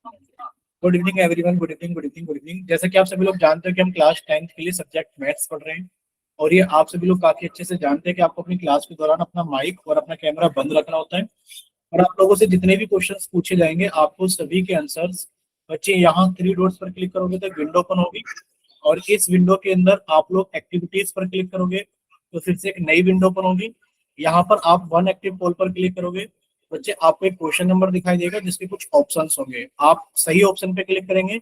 Good evening everyone, good evening, good evening, good evening. जैसा कि आप सभी लोग जानते हो कि हम क्लास 10th के लिए सब्जेक्ट मैथ्स पढ़ रहे हैं, और ये आप सभी लोग काफी अच्छे से जानते हैं कि आपको अपनी क्लास के दौरान अपना माइक और अपना कैमरा बंद रखना होता है। और आप लोगों से जितने भी क्वेश्चंस पूछे जाएंगे आपको सभी के आंसर्स, बच्चे यहाँ थ्री डॉट्स पर क्लिक करोगे तो विंडो ओपन होगी, और इस विंडो के अंदर आप लोग एक्टिविटीज पर क्लिक करोगे तो फिर से एक नई विंडो ओपन होगी। यहाँ पर आप वन एक्टिव पोल पर क्लिक करोगे बच्चे, आपको एक क्वेश्चन नंबर दिखाई देगा जिसके कुछ ऑप्शंस होंगे। आप सही ऑप्शन पे क्लिक करेंगे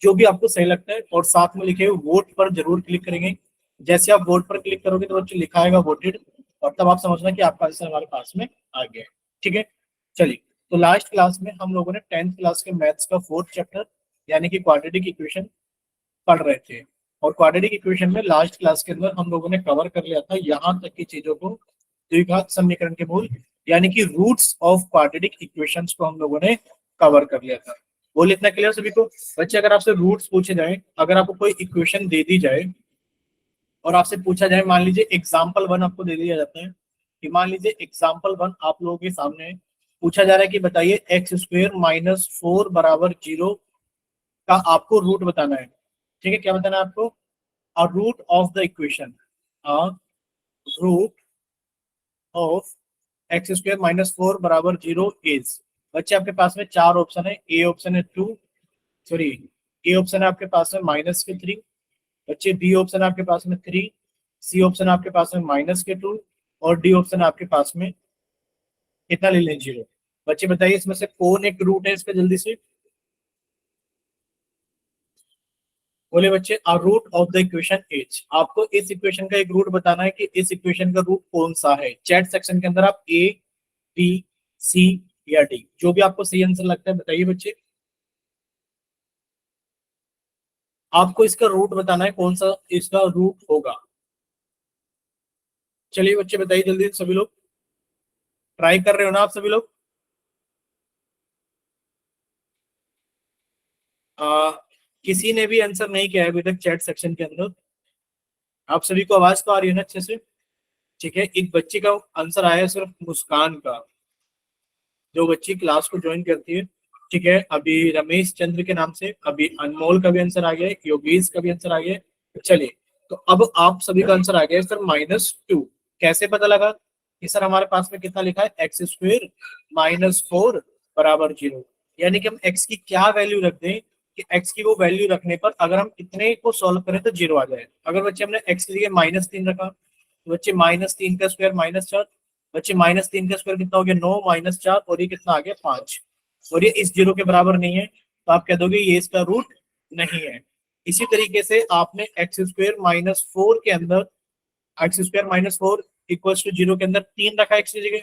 जो भी आपको सही लगता है, और साथ में लिखे हुए वोट पर जरूर क्लिक करेंगे। जैसे आप वोट पर क्लिक करोगे तो बच्चे लिखा आएगा वोटेड, और तब आप समझना कि आपका आंसर हमारे पास में आ गया है। ठीक है, चलिए। तो लास्ट क्लास में हम लोगों ने 10th क्लास के मैथ्स का फोर्थ चैप्टर यानी कि क्वाड्रेटिक इक्वेशन पढ़ रहे थे, और क्वाड्रेटिक इक्वेशन में लास्ट क्लास के अंदर हम लोगों ने कवर कर लिया था यहाँ तक की चीजों को, द्विघात समीकरण के मूल यानी कि रूट्स ऑफ क्वाड्रेटिक इक्वेशंस को हम लोगों ने कवर कर लिया था। बोल इतना क्लियर सभी को? बच्चे अगर आपसे रूट्स पूछे जाए, अगर आपको कोई इक्वेशन दे दी जाए और आपसे पूछा जाए, मान लीजिए एग्जाम्पल वन आपको दे दिया जाता है कि मान लीजिए एग्जाम्पल वन आप लोगों के सामने पूछा जा रहा है कि बताइए एक्स स्क्वेयर माइनस फोर बराबर जीरो का आपको रूट बताना है। ठीक है, क्या बताना है आपको? A root of the equation, a root of x square minus four बराबर जीरो इज। बच्चे आपके पास में चार ऑप्शन है। ए ऑप्शन है टू, सॉरी, ए ऑप्शन है आपके पास में माइनस के थ्री। बच्चे बी ऑप्शन है आपके पास में थ्री, सी ऑप्शन है आपके पास में माइनस के टू, और डी ऑप्शन है आपके पास में कितना ले लें? जीरो। बच्चे बताइए इसमें से कौन एक रूट है इसका, जल्दी से बोले बच्चे। A root of the equation is, आपको इस इक्वेशन का एक रूट बताना है कि इस इक्वेशन का रूट कौन सा है। चैट सेक्शन के अंदर आप ए, बी, सी या डी, जो भी आपको सही आंसर लगता है बताइए बच्चे। आपको इसका रूट बताना है, कौन सा इसका रूट होगा। चलिए बच्चे बताइए जल्दी से सभी लोग। ट्राई कर रहे हो ना आप सभी लोग? आ, किसी ने भी आंसर नहीं किया है अभी तक चैट सेक्शन के अंदर? आप सभी को आवाज तो आ रही है ना अच्छे से? ठीक है, एक बच्चे का आंसर आया है सिर्फ मुस्कान का, जो बच्ची क्लास को ज्वाइन करती है। ठीक है, अभी रमेश चंद्र के नाम से अभी अनमोल का भी आंसर आ गया है, योगेश का भी आंसर आ गया है। चलिए, तो अब आप सभी का आंसर आ गया है सर माइनस टू। कैसे पता लगा कि सर हमारे पास में कितना लिखा है? एक्स स्क्वेयर माइनस फोर बराबर जीरो। यानी कि हम एक्स की क्या वैल्यू रख दें कि एक्स की वो वैल्यू रखने पर अगर हम इतने को सॉल्व करें तो जीरो आ जाए। अगर बच्चे हमने एक्स के लिए माइनस तीन रखा तो बच्चे माइनस तीन का स्क्वायर माइनस चार। बच्चे माइनस तीन का स्क्वायर कितना हो गया? नौ, माइनस चार, और ये कितना आ गया? पांच। और ये इस जीरो के बराबर नहीं है तो आप कह दोगे ये इसका रूट नहीं है। इसी तरीके से आपने एक्स स्क्वायर माइनस फोर के अंदर, x square minus four equal to zero के अंदर तीन रखा एक्स की जगह।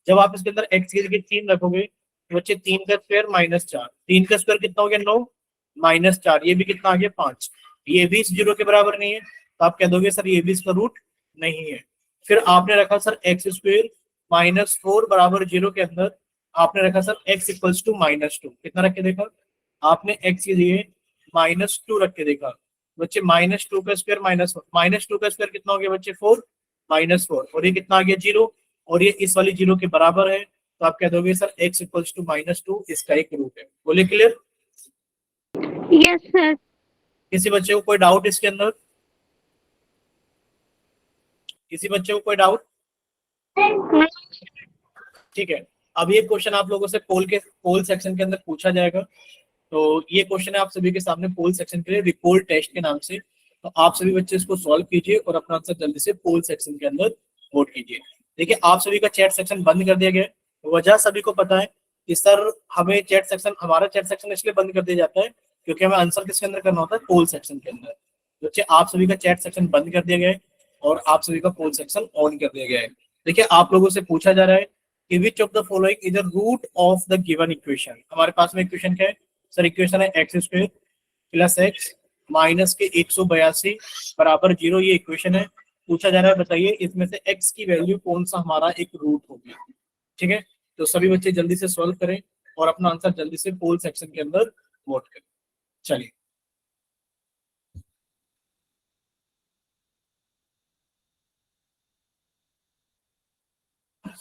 जब आप इसके अंदर एक्स की जगह तीन रखोगे तो बच्चे तीन का स्क्वायर माइनस चार, तीन का स्क्वायर कितना हो गया? नौ, माइनस चार, ये भी कितना आ गया? पांच। ये भी इस जीरो के बराबर नहीं है तो आप कह दोगे सर ये भी इसका रूट नहीं है। फिर आपने रखा sir x square minus four बराबर जीरो के अंदर आपने रखा sir x equals to minus two. कितना रख के देखा आपने? एक्स के लिए माइनस टू रख के देखा बच्चे। माइनस टू का स्क्वायर माइनस टू का स्क्वायर कितना हो गया बच्चे? फोर, माइनस फोर, और ये कितना आ गया? जीरो, और ये इस वाली जीरो के बराबर है तो आप कह दोगे sir x equals to minus two इसका एक रूट है। बोले क्लियर? Yes sir. किसी बच्चे को कोई डाउट इसके अंदर? किसी बच्चे को कोई डाउट? ठीक है, अब ये क्वेश्चन आप लोगों से पोल सेक्शन के अंदर पूछा जाएगा। तो ये क्वेश्चन है आप सभी के सामने पोल सेक्शन के लिए, रिपोल टेस्ट के नाम से। तो आप सभी बच्चे इसको सॉल्व कीजिए और अपना आंसर जल्दी से पोल सेक्शन के अंदर वोट कीजिए। देखिए, आप सभी का चैट सेक्शन बंद कर दिया गया है। वजह सभी को पता है कि सर हमें चैट सेक्शन, हमारा चैट सेक्शन इसलिए बंद कर दिया जाता है क्योंकि हमें आंसर किसके अंदर करना होता है? पोल सेक्शन के अंदर। बच्चे आप सभी का चैट सेक्शन बंद कर दिया गया है और आप सभी का पोल सेक्शन ऑन कर दिया गया है। देखिए, आप लोगों से पूछा जा रहा है कि which of the following is the root of the given equation. हमारे पास में इक्वेशन क्या है सर? इक्वेशन है x square plus x minus के 182 बराबर जीरो, ये इक्वेशन है। पूछा जा रहा है बताइए इसमें से एक्स की वैल्यू कौन सा हमारा एक रूट होगी। ठीक है, तो सभी बच्चे जल्दी से सॉल्व करें और अपना आंसर जल्दी से पोल सेक्शन के अंदर वोट करें। चलिए,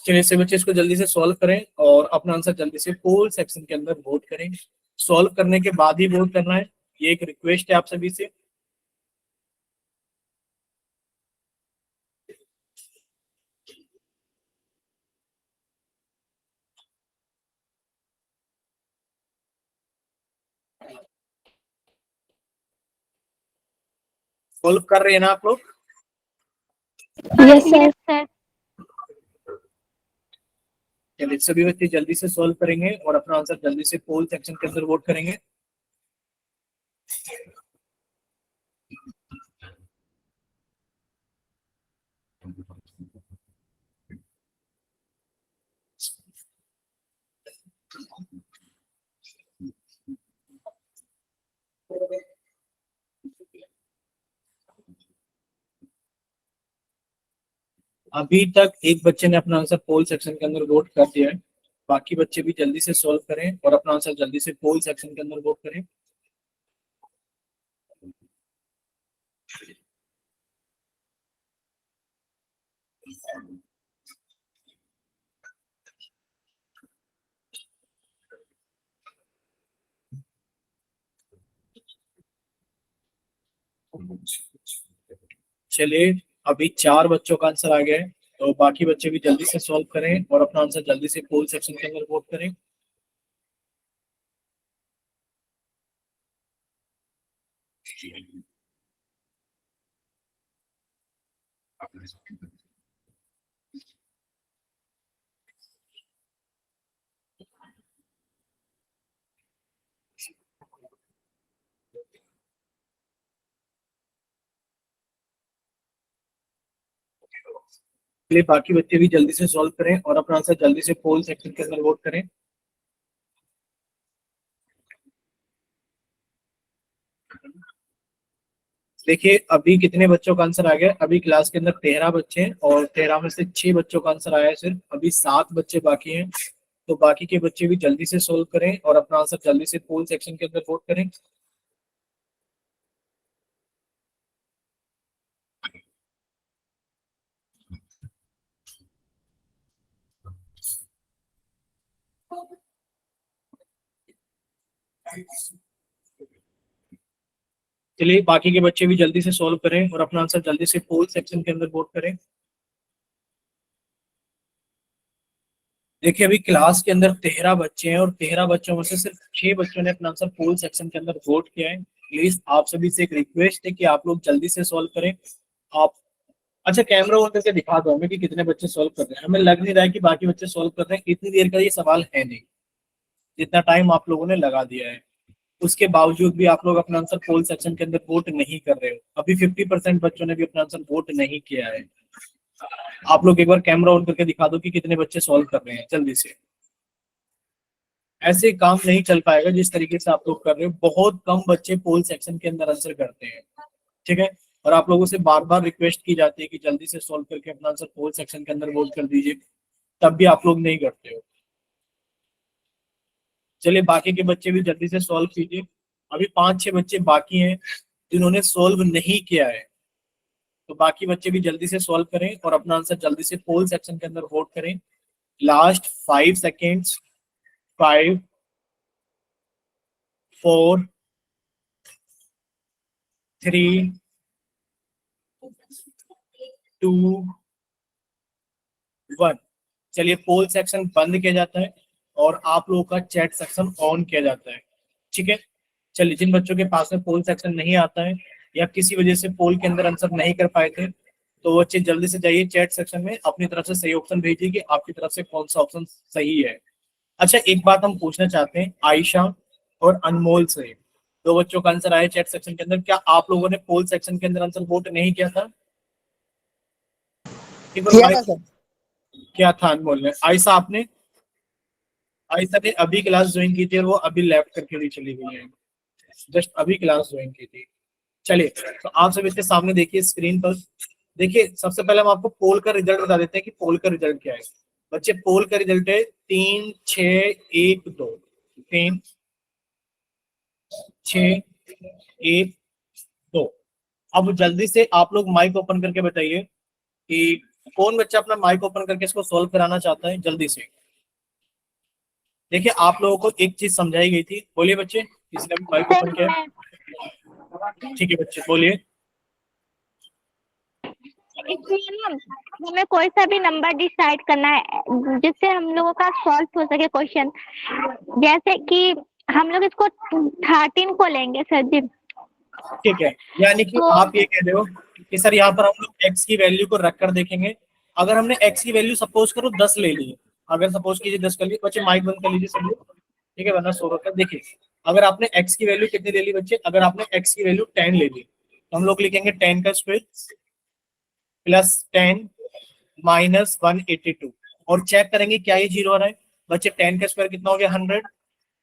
चलिए से बच्चे इसको जल्दी से सॉल्व करें और अपना आंसर जल्दी से पोल सेक्शन के अंदर वोट करें। सॉल्व करने के बाद ही वोट करना है, ये एक रिक्वेस्ट है आप सभी से। सॉल्व कर रहे हैं ना आप लोग? Yes, sir. चलिए सभी बच्चे जल्दी से सॉल्व करेंगे और अपना आंसर जल्दी से पोल सेक्शन के अंदर वोट करेंगे। अभी तक एक बच्चे ने अपना आंसर पोल सेक्शन के अंदर वोट कर दिया है, बाकी बच्चे भी जल्दी से सॉल्व करें और अपना आंसर जल्दी से पोल सेक्शन के अंदर वोट करें। चलिए अभी 4 बच्चों का आंसर आ गया है, तो बाकी बच्चे भी जल्दी से सॉल्व करें और अपना आंसर जल्दी से पोल सेक्शन के अंदर वोट करें। चलिए बाकी बच्चे भी जल्दी से सॉल्व करें और अपना आंसर जल्दी से पोल सेक्शन के अंदर वोट करें। देखिए अभी कितने बच्चों का आंसर आ गया, अभी क्लास के अंदर 13 बच्चे हैं और 13 में से 6 बच्चों का आंसर आया है सिर्फ, अभी 7 बच्चे बाकी हैं। तो बाकी के बच्चे भी जल्दी से सोल्व करें और अपना आंसर जल्दी से पोल सेक्शन के अंदर वोट करें। चलिए बाकी के बच्चे भी जल्दी से सोल्व करें और अपना आंसर जल्दी से पोल सेक्शन के अंदर वोट करें। देखिए अभी क्लास के अंदर 13 बच्चे हैं और 13 बच्चों में से सिर्फ 6 बच्चों ने अपना आंसर पोल सेक्शन के अंदर वोट किया है। प्लीज आप सभी से एक रिक्वेस्ट है कि आप लोग जल्दी से सॉल्व करें। आप अच्छा कैमरा ऑन करके दिखा दो हमें कि कितने बच्चे सॉल्व कर रहे हैं, हमें लग नहीं रहा है कि बाकी बच्चे सॉल्व कर रहे हैं, इतनी देर का ये सवाल है नहीं जितना टाइम आप लोगों ने लगा दिया है। उसके बावजूद भी आप लोग अपना आंसर पोल सेक्शन के अंदर वोट नहीं कर रहे हो, अभी 50% बच्चों ने भी अपना आंसर वोट नहीं किया है। आप लोग एक बार कैमरा ऑन करके दिखा दो कि कितने बच्चे सॉल्व कर रहे हैं जल्दी से। ऐसे काम नहीं चल पाएगा जिस तरीके से आप लोग कर रहे हो, बहुत कम बच्चे पोल सेक्शन के अंदर आंसर करते हैं, ठीक है। और आप लोगों से बार बार रिक्वेस्ट की जाती है कि जल्दी से सॉल्व करके अपना आंसर पोल सेक्शन के अंदर वोट कर दीजिए, तब भी आप लोग नहीं करते हो। चलिए बाकी के बच्चे भी जल्दी से सॉल्व कीजिए, अभी 5-6 बच्चे बाकी हैं जिन्होंने सॉल्व नहीं किया है। तो बाकी बच्चे भी जल्दी से सॉल्व करें और अपना आंसर जल्दी से पोल सेक्शन के अंदर वोट करें। Last 5 seconds. 5, 4, 3, 2, 1। चलिए पोल सेक्शन बंद किया जाता है और आप लोगों का चैट सेक्शन ऑन किया जाता है, ठीक है। चलिए जिन बच्चों के पास में पोल सेक्शन नहीं आता है या किसी वजह से पोल के अंदर आंसर नहीं कर पाए थे, तो वो बच्चे जल्दी से जाइए चैट सेक्शन में अपनी तरफ से सही ऑप्शन भेजिए कि आपकी तरफ से कौन सा ऑप्शन सही है। अच्छा एक बात हम पूछना चाहते हैं आयशा और अनमोल से, 2 बच्चों का आंसर आया चैट सेक्शन के अंदर, क्या आप लोगों ने पोल सेक्शन के अंदर आंसर वोट नहीं किया था? एक बार किया था माइक। सर। क्या था अनमोल ने? आयशा आपने? आयशा ने अभी क्लास ज्वाइन की थी और वो अभी लेफ्ट करके भी चली गई है, जस्ट अभी क्लास ज्वाइन की थी। चलिए तो आप सब इसके सामने देखिए स्क्रीन पर। देखिए सबसे पहले हम आपको पोल का रिजल्ट बता देते हैं कि पोल का रिजल्ट क्या है। बच्चे पोल का रिजल्ट है 3, 6, 1, 2। 3, 6, 1, 2। अब जल्दी से आप लोग माइक ओपन करके बताइए कि कौन बच्चा अपना माइक ओपन करके इसको सॉल्व कराना चाहता है जल्दी से। देखिए आप लोगों को एक चीज समझाई गई थी, बोलिए बच्चे, किसी ने भी माइक सर ओपन किया? ठीक है बच्चे बोलिए। इसमें ना हमें कोई सा भी नंबर डिसाइड करना है जिससे हम लोगों का सॉल्व हो सके क्वेश्चन। जैसे कि हम लोग इसको 13 को लेंगे सर जी। ठीक है, यानी कि तो आप ये कह रहे हो कि सर यहाँ पर हम लोग x की वैल्यू को रख कर देखेंगे। अगर हमने x की वैल्यू सपोज करो 10 ले ली, अगर सपोज कीजिए 10 कर ली, बच्चे माइक बंद कर लीजिए सब लोग, ठीक है, वरना शोर होता है। देखिए अगर आपने x की वैल्यू कितनी ले ली बच्चे, अगर आपने x की वैल्यू 10 ले ली तो हम लोग लिखेंगे 10 का स्क्वायर प्लस 10 माइनस 182 और चेक करेंगे क्या ये जीरो आ रहा है। बच्चे 10 का स्क्वायर कितना हो गया 100,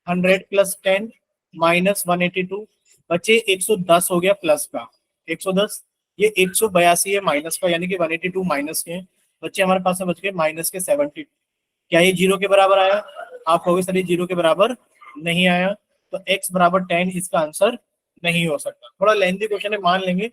100 प्लस 10 माइनस 182, बच्चे 110 हो गया प्लस का 110, ये 182 है माइनस का, यानी कि 182 माइनस के हैं। बच्चे हमारे पास में बच गए माइनस के 70। क्या ये जीरो के बराबर आया? आप कहोगे सर ये जीरो के बराबर नहीं आया, तो x बराबर 10 इसका आंसर नहीं हो सकता। थोड़ा लेंथी क्वेश्चन है मान लेंगे,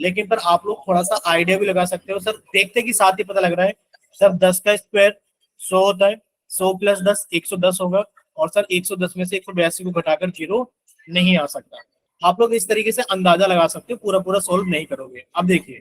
लेकिन पर आप लोग थोड़ा सा आइडिया भी लगा सकते हो। सर देखते कि साथ ही पता लग रहा है सर 10 का स्क्वायर 100 होता है, 100 प्लस 10 110 होगा, और सर 110 में से 182 को घटाकर जीरो नहीं आ सकता। आप लोग इस तरीके से अंदाजा लगा सकते हो, पूरा पूरा सोल्व नहीं करोगे। अब देखिए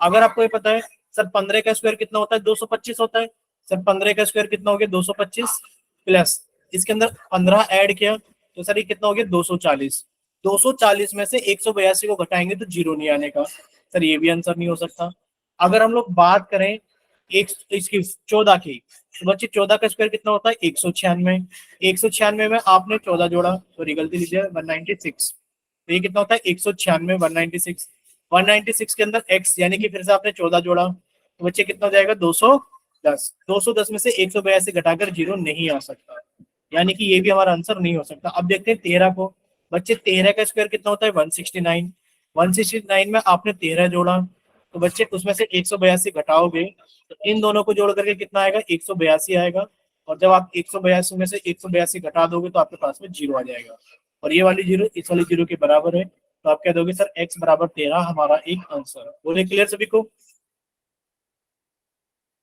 अगर आपको ये पता है सर 15 का स्क्वायर कितना होता है 225 होता है, सर 15 का स्क्वायर कितना हो गया 225 प्लस इसके अंदर 15 ऐड किया तो सर ये कितना हो गया 240। 240 में से 182 को घटाएंगे तो जीरो नहीं आने का, सर ये भी आंसर नहीं हो सकता। अगर हम लोग बात करें एक इसकी 14 की, तो बच्चे 14 का स्क्वायर कितना होता है 196, 196 में आपने 14 जोड़ा, सॉरी गलती लीजिए 196, तो ये कितना होता है 196 196, 196 के अंदर x यानी कि फिर से आपने 14 जोड़ा तो बच्चे कितना हो जाएगा 210, 210 में से 182 घटाकर जीरो नहीं आ सकता, यानी कि ये भी हमारा आंसर नहीं हो सकता। अब देखते हैं 13 को, बच्चे 13 का स्क्वायर कितना होता है 169, 169 में आपने 13 जोड़ा तो बच्चे उसमें से 182 घटाओगे तो इन दोनों को जोड़ करके कितना आएगा 182 आएगा, और जब आप 182 में से 182 घटा दोगे तो आपके पास में जीरो आ जाएगा, और ये वाली जीरो इस वाली जीरो के बराबर है, तो आप कह दोगे सर x बराबर 13 हमारा एक आंसर। बोले क्लियर सभी को?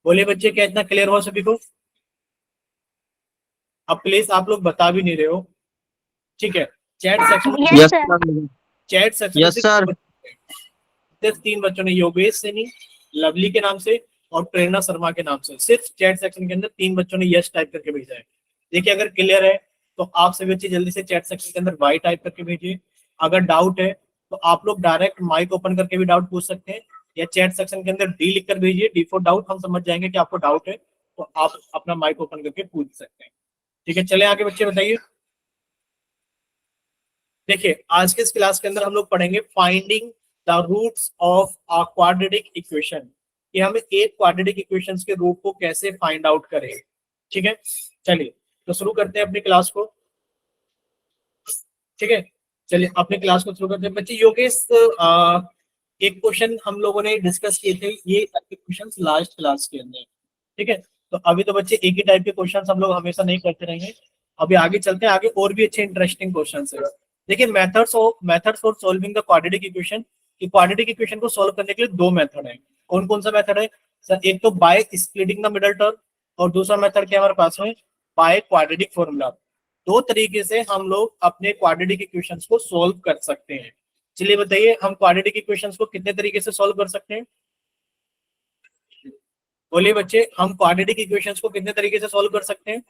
बोले बच्चे क्या इतना क्लियर हो सभी को? अब प्लीज आप लोग बता भी नहीं रहे हो, ठीक है। चैट सेक्शन में, यस सर। चैट सेक्शन में यस सर। सिर्फ 3 बच्चों ने, योगेश सैनी, लवली के नाम से और प्रेरणा शर्मा के नाम से, सिर्फ चैट सेक्शन के अंदर 3 बच्चों ने यस टाइप करके भेजा है। देखिए अगर क्लियर है तो आप सभी बच्चे जल्दी से चैट सेक्शन के अंदर वाई टाइप करके भेजिए। अगर डाउट है तो आप लोग डायरेक्ट माइक ओपन करके भी डाउट पूछ सकते हैं, या चैट सेक्शन के अंदर डी लिख कर भेजिए, डी फॉर डाउट, हम समझ जाएंगे कि आपको डाउट है तो आप अपना माइक ओपन करके पूछ सकते हैं। ठीक है चले आगे बच्चे बताइए। देखिए आज के इस क्लास के अंदर हम लोग पढ़ेंगे finding the roots of a quadratic equation, कि हमें एक क्वाड्रेटिक इक्वेशंस के रूट को कैसे फाइंड आउट करें। ठीक है चलिए तो शुरू करते हैं अपनी क्लास को। ठीक है चलिए अपने क्लास को शुरू करते हैं बच्चे। योगेश एक क्वेश्चन हम लोगों ने डिस्कस किए थे, ये क्वेश्चन लास्ट क्लास के अंदर, ठीक है। तो अभी तो बच्चे एक ही टाइप के क्वेश्चन हम लोग हमेशा नहीं करते रहेंगे, अभी आगे चलते हैं, आगे और भी अच्छे इंटरेस्टिंग क्वेश्चन है। देखिए methods for solving the quadratic equation, कि क्वाड्रेटिक इक्वेशन को सॉल्व करने के लिए दो मेथड है। कौन कौन सा मेथड है सर? एक तो by splitting the middle term, और दूसरा मेथड क्या हमारे पास में बाय क्वाड्रेटिक फॉर्मूला। दो तरीके से हम लोग अपने क्वाड्रेटिक इक्वेशंस को सॉल्व कर सकते हैं। चलिए बताइए हम क्वाड्रेटिक इक्वेशंस को कितने तरीके से सॉल्व कर सकते हैं? बोलिए बच्चे हम क्वाड्रेटिक इक्वेशंस को कितने तरीके से सॉल्व कर सकते हैं?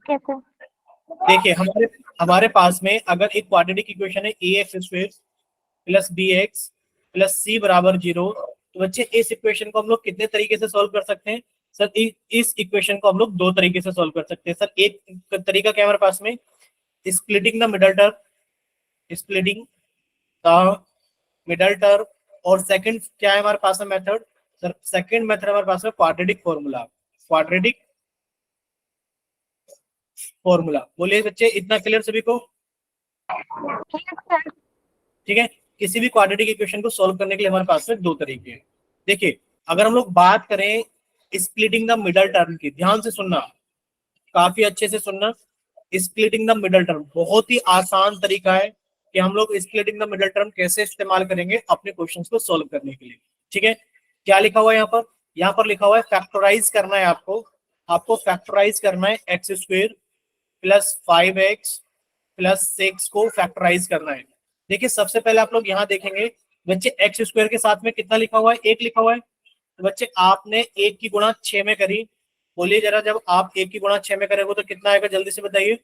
कैसे? देखिए हमारे हमारे पास में अगर एक क्वाड्रेटिक इक्वेशन है a x square plus b x plus c बराबर 0, तो बच्चे इस इक्वेशन को हम लोग कितने तरीके से सॉल्व कर सकते हैं? सर इस इक्वेशन को हम लोग दो तरीके से सॉल्व कर सकते हैं। सर एक तरीका क्या है हमारे पास में, splitting the middle term, splitting the middle term, और सेकंड क्या है हमारे पास में मेथड? सर सेकंड मेथड हमारे पास में क्वाड्रेटिक फॉर्मूला, क्वाड्रेटिक फॉर्मूला। बोलिए बच्चे इतना क्लियर सभी को? ठीक है किसी भी क्वाड्रेटिक इक्वेशन को सॉल्व करने के लिए हमारे पास में दो तरीके हैं। देखिए अगर हम लोग बात करें स्प्लिटिंग द मिडल टर्म की, ध्यान से सुनना, काफी अच्छे से सुनना। स्प्लिटिंग द मिडल टर्म बहुत ही आसान तरीका है कि हम लोग स्प्लिटिंग द मिडल टर्म कैसे इस्तेमाल करेंगे अपने क्वेश्चंस को सॉल्व करने के लिए। ठीक है क्या लिखा हुआ है यहाँ पर? यहाँ पर लिखा हुआ है फैक्टराइज करना है आपको, आपको फैक्टराइज करना है x square plus 5x plus 6 को फैक्टराइज करना है। देखिए सबसे पहले आप लोग यहाँ देखेंगे बच्चे एक्स स्क्वायर के साथ में कितना लिखा हुआ है, 1 लिखा हुआ है। तो बच्चे आपने 1 की गुणा 6 में करी, बोलिए जरा जब आप 1 की गुणा 6 में करेंगे तो कितना आएगा, जल्दी से बताइए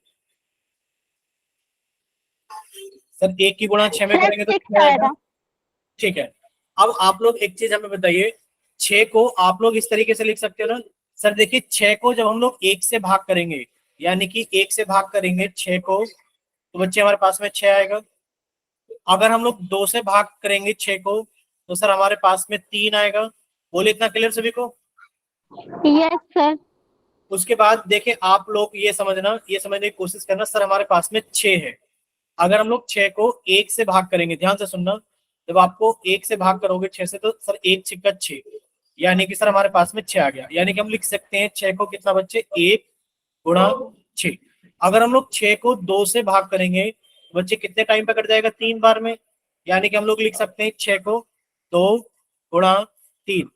सर। 1 की गुणा 6 में सर करेंगे तो 6 कितना आएगा, आएगा। ठीक है। अब आप लोग एक चीज हमें बताइए, 6 को आप लोग इस तरीके से लिख सकते हो ना सर। देखिए 6 को जब हम लोग 1 से भाग करेंगे, यानी कि 1 से भाग करेंगे 6 को, तो बच्चे हमारे पास में 6 आएगा। अगर हम लोग 2 से भाग करेंगे 6 को, तो सर हमारे पास में 3 आएगा। बोले इतना क्लियर सभी को। Yes sir. उसके बाद देखिए आप लोग ये समझने की कोशिश करना, सर हमारे पास में 6 है। अगर हम लोग 6 को 1 से भाग करेंगे, ध्यान से सुनना, जब आपको 1 से भाग करोगे 6 से, तो सर 1 6 6, यानी कि सर हमारे पास में 6 आ गया। यानी कि हम लिख सकते हैं 6 को कितना बच्चे, 1 गुणा 6। अगर हम लोग 6 को 2 से भाग करेंगे बच्चे कितने टाइम पे कट जाएगा, 3 बार में। यानी कि हम लोग लिख सकते हैं 6 को 2 गुणा 3।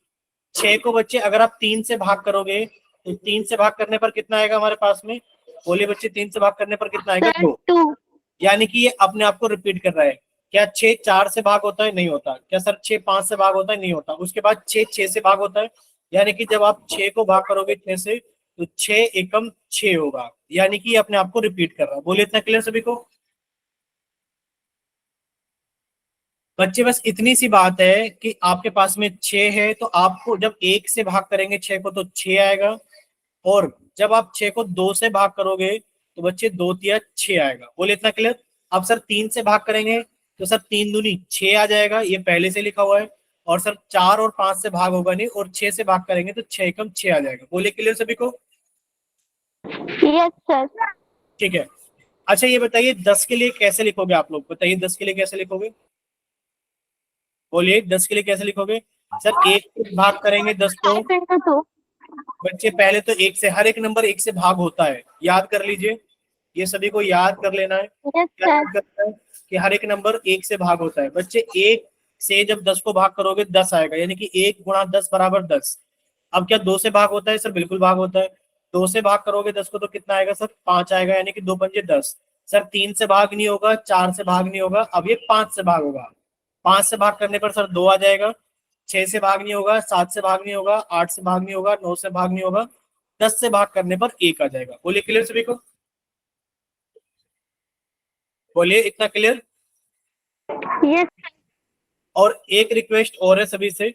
6 को बच्चे अगर आप 3 से भाग करोगे तो 3 से भाग करने पर कितना आएगा हमारे पास में, बोलिए बच्चे 3 से भाग करने पर कितना आएगा, सर 2। 2। यानी कि ये अपने आप को रिपीट कर रहा है। क्या 6 4 से भाग होता है, नहीं होता। क्या सर 6 5 से भाग होता है, नहीं होता। उसके बाद 6 6 से भाग होता है, यानी कि जब आप 6 को भाग करोगे 6 से, तो 6 एकम 6 होगा। यानी कि ये अपने आप को रिपीट कर रहा है। बोलिए इतना क्लियर सभी को। बच्चे बस इतनी सी बात है कि आपके पास में 6 है, तो आपको जब 1 से भाग करेंगे 6 को तो 6 आएगा, और जब आप 6 को 2 से भाग करोगे तो बच्चे 2 तिया 6 आएगा। बोले इतना क्लियर। अब सर 3 से भाग करेंगे तो सर 3 दूनी 6 आ जाएगा, ये पहले से लिखा हुआ है। और सर 4 और 5 से भाग होगा नहीं, और 6 से भाग करेंगे तो 6 एकम 6 आ जाएगा। बोले क्लियर सभी को। Yes sir. ठीक है। अच्छा ये बताइए 10 के लिए कैसे लिखोगे आप लोग, बताइए 10 के लिए कैसे लिखोगे, बोलिए 10 के लिए कैसे लिखोगे। सर 1 से भाग करेंगे 10 को, 5 into 2। बच्चे पहले तो 1 से, हर एक नंबर 1 से भाग होता है, याद कर लीजिए। ये सभी को याद कर लेना है। यस क्या सर। याद करना है कि हर एक नंबर 1 से भाग होता है। बच्चे 1 से जब 10 को भाग करोगे 10 आएगा, यानी कि 1 गुणा 10 बराबर 10। अब क्या 2 से भाग होता है, सर बिल्कुल भाग होता है। 2 से भाग करोगे 10 को तो कितना आएगा सर, 5 आएगा, यानी कि 2 पंजे 10। सर 3 से भाग नहीं होगा, 4 से भाग नहीं होगा, अब ये 5 से भाग होगा। 5 से भाग करने पर सर 2 आ जाएगा। 6 से भाग नहीं होगा, 7 से भाग नहीं होगा, 8 से भाग नहीं होगा, 9 से भाग नहीं होगा, 10 से भाग करने पर 1 आ जाएगा। बोलिए क्लियर सभी को, बोलिए इतना क्लियर। यस। और एक रिक्वेस्ट और है सभी से,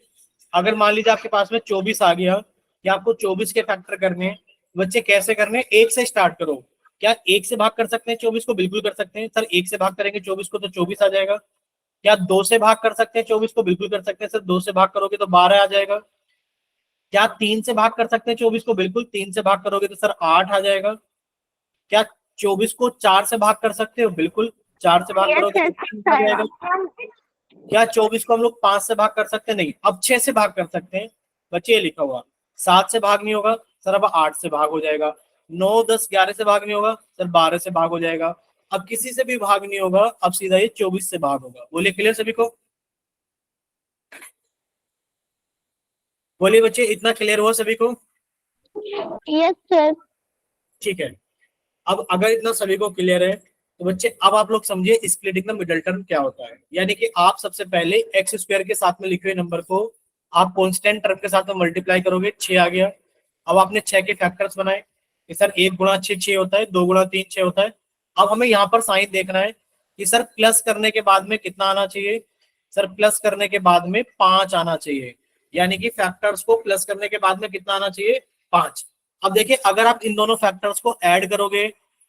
अगर मान लीजिए आपके पास में 24 आ गया, या आपको 24 के फैक्टर करने हैं, बच्चे कैसे करने हैं, 1 से स्टार्ट करो। क्या 1 से भाग कर सकते हैं 24 को, बिल्कुल कर सकते हैं सर। 1 से भाग करेंगे 24 को तो 24 आ जाएगा। क्या 2 से भाग कर सकते हैं 24 को, बिल्कुल कर सकते हैं सर। 2 से भाग करोगे तो 12 आ जाएगा। क्या 3 से भाग कर सकते हैं 24 को, बिल्कुल। 3 से भाग करोगे तो सर 8 आ जाएगा। क्या 24 को 4 से भाग कर सकते हो, बिल्कुल। 4 से भाग यस करोगे सर तो 6 आ आएगा। जाएगा। क्या 24 को हम लोग 5 से भाग कर सकते हैं, नहीं। अब 6 से भाग कर सकते हैं, बच्चे ये लिखा हुआ। 7 से भाग नहीं होगा सर, अब 8 से भाग हो जाएगा। 9 10 11 से भाग नहीं होगा सर, 12 से भाग हो जाएगा। अब किसी से भी भाग नहीं होगा, अब सीधा ये 24 से भाग होगा। बोलिए क्लियर सभी को, बोलिए बच्चे इतना क्लियर हुआ सभी को। Yes sir. ठीक है। अब अगर इतना सभी को क्लियर है तो बच्चे अब आप लोग समझिए स्प्लिटिंग द मिडल टर्म क्या होता है। यानी कि आप सबसे पहले एक्स स्क्वायर के साथ में लिखे हुए नंबर को आप कॉन्स्टेंट टर्म के साथ में मल्टीप्लाई करोगे, 6 आ गया। अब आपने 6 के फैक्टर्स बनाए कि सर 1 गुणा 6 6 होता है, 2 गुणा 3 6 होता है। अब हमें यहाँ पर साइन देखना है कि सर प्लस करने के बाद में कितना आना चाहिए, सर प्लस करने के बाद में 5 आना चाहिए। यानी कि फैक्टर्स को प्लस करने के बाद में कितना आना चाहिए, 5। अब देखिए अगर आप इन दोनों फैक्टर्स को ऐड करोगे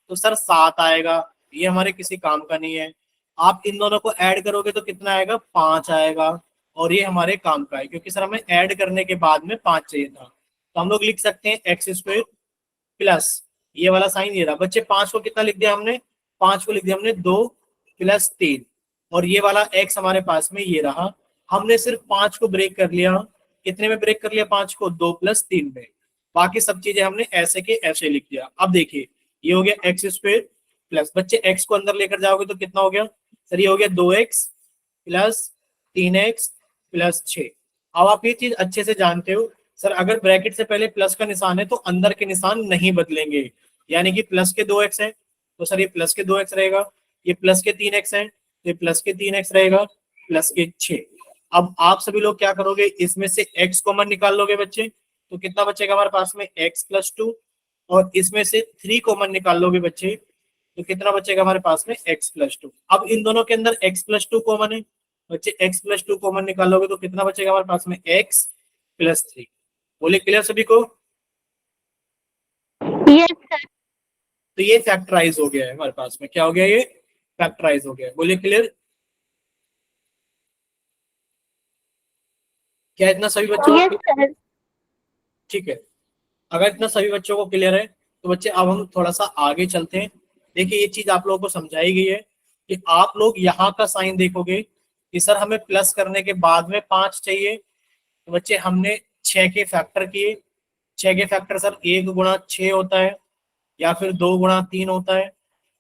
तो सर 7 आएगा, ये हमारे किसी काम का नहीं है। आप इन दोनों को ऐड करोगे तो कितना आएगा, 5 आएगा, और ये हमारे काम का है, क्योंकि सर हमें ऐड करने के बाद में 5 चाहिए था। तो हम लोग लिख सकते हैं एक्स स्क्वायर प्लस ये वाला साइन ये रहा। बच्चे 5 को कितना लिख दिया हमने, 5 को लिख दिया हमने 2 प्लस 3, और ये वाला एक्स हमारे पास में ये रहा। हमने सिर्फ 5 को ब्रेक कर लिया, कितने में ब्रेक कर लिया, 5 को 2 प्लस 3 में। बाकी सब चीजें हमने ऐसे के ऐसे लिख दिया। अब देखिए ये हो गया एक्स स्क्वायर प्लस, बच्चे एक्स को अंदर लेकर जाओगे तो कितना हो गया सर, ये हो गया 2x प्लस 3x प्लस 6। अब आप ये चीज अच्छे से जानते हो सर अगर ब्रैकेट से पहले प्लस का निशान है तो अंदर के निशान नहीं बदलेंगे, यानी कि प्लस के 2x है तो सर ये प्लस के 2x रहेगा, ये प्लस के 3x है तो ये प्लस के 3x रहेगा, प्लस के 6। अब आप सभी लोग क्या करोगे, इसमें से x कॉमन निकाल लोगे बच्चे, तो कितना बचेगा हमारे पास में x+2, और इसमें से 3 कॉमन निकाल लोगे बच्चे तो कितना बचेगा हमारे पास में x+2। अब इन दोनों के अंदर x+2 कॉमन है बच्चे, x+2 कॉमन निकालोगे तो कितना बचेगा हमारे पास में x+3। बोले क्लियर सभी को? Yes sir. तो ये फैक्टराइज हो गया है हमारे पास में, क्या हो गया, ये फैक्टराइज हो गया है। बोलिए क्लियर? क्या इतना सभी बच्चों यस को? सर। ठीक है, अगर इतना सभी बच्चों को क्लियर है तो बच्चे अब हम थोड़ा सा आगे चलते हैं। देखिए ये चीज आप लोगों को समझाई गई है कि आप लोग यहाँ का साइन देखोगे कि सर हमें प्लस करने के बाद में 5 चाहिए, तो बच्चे हमने 6 के फैक्टर किए। 6 के फैक्टर सर 1 गुणा 6 होता है या फिर 2 गुणा 3 होता है,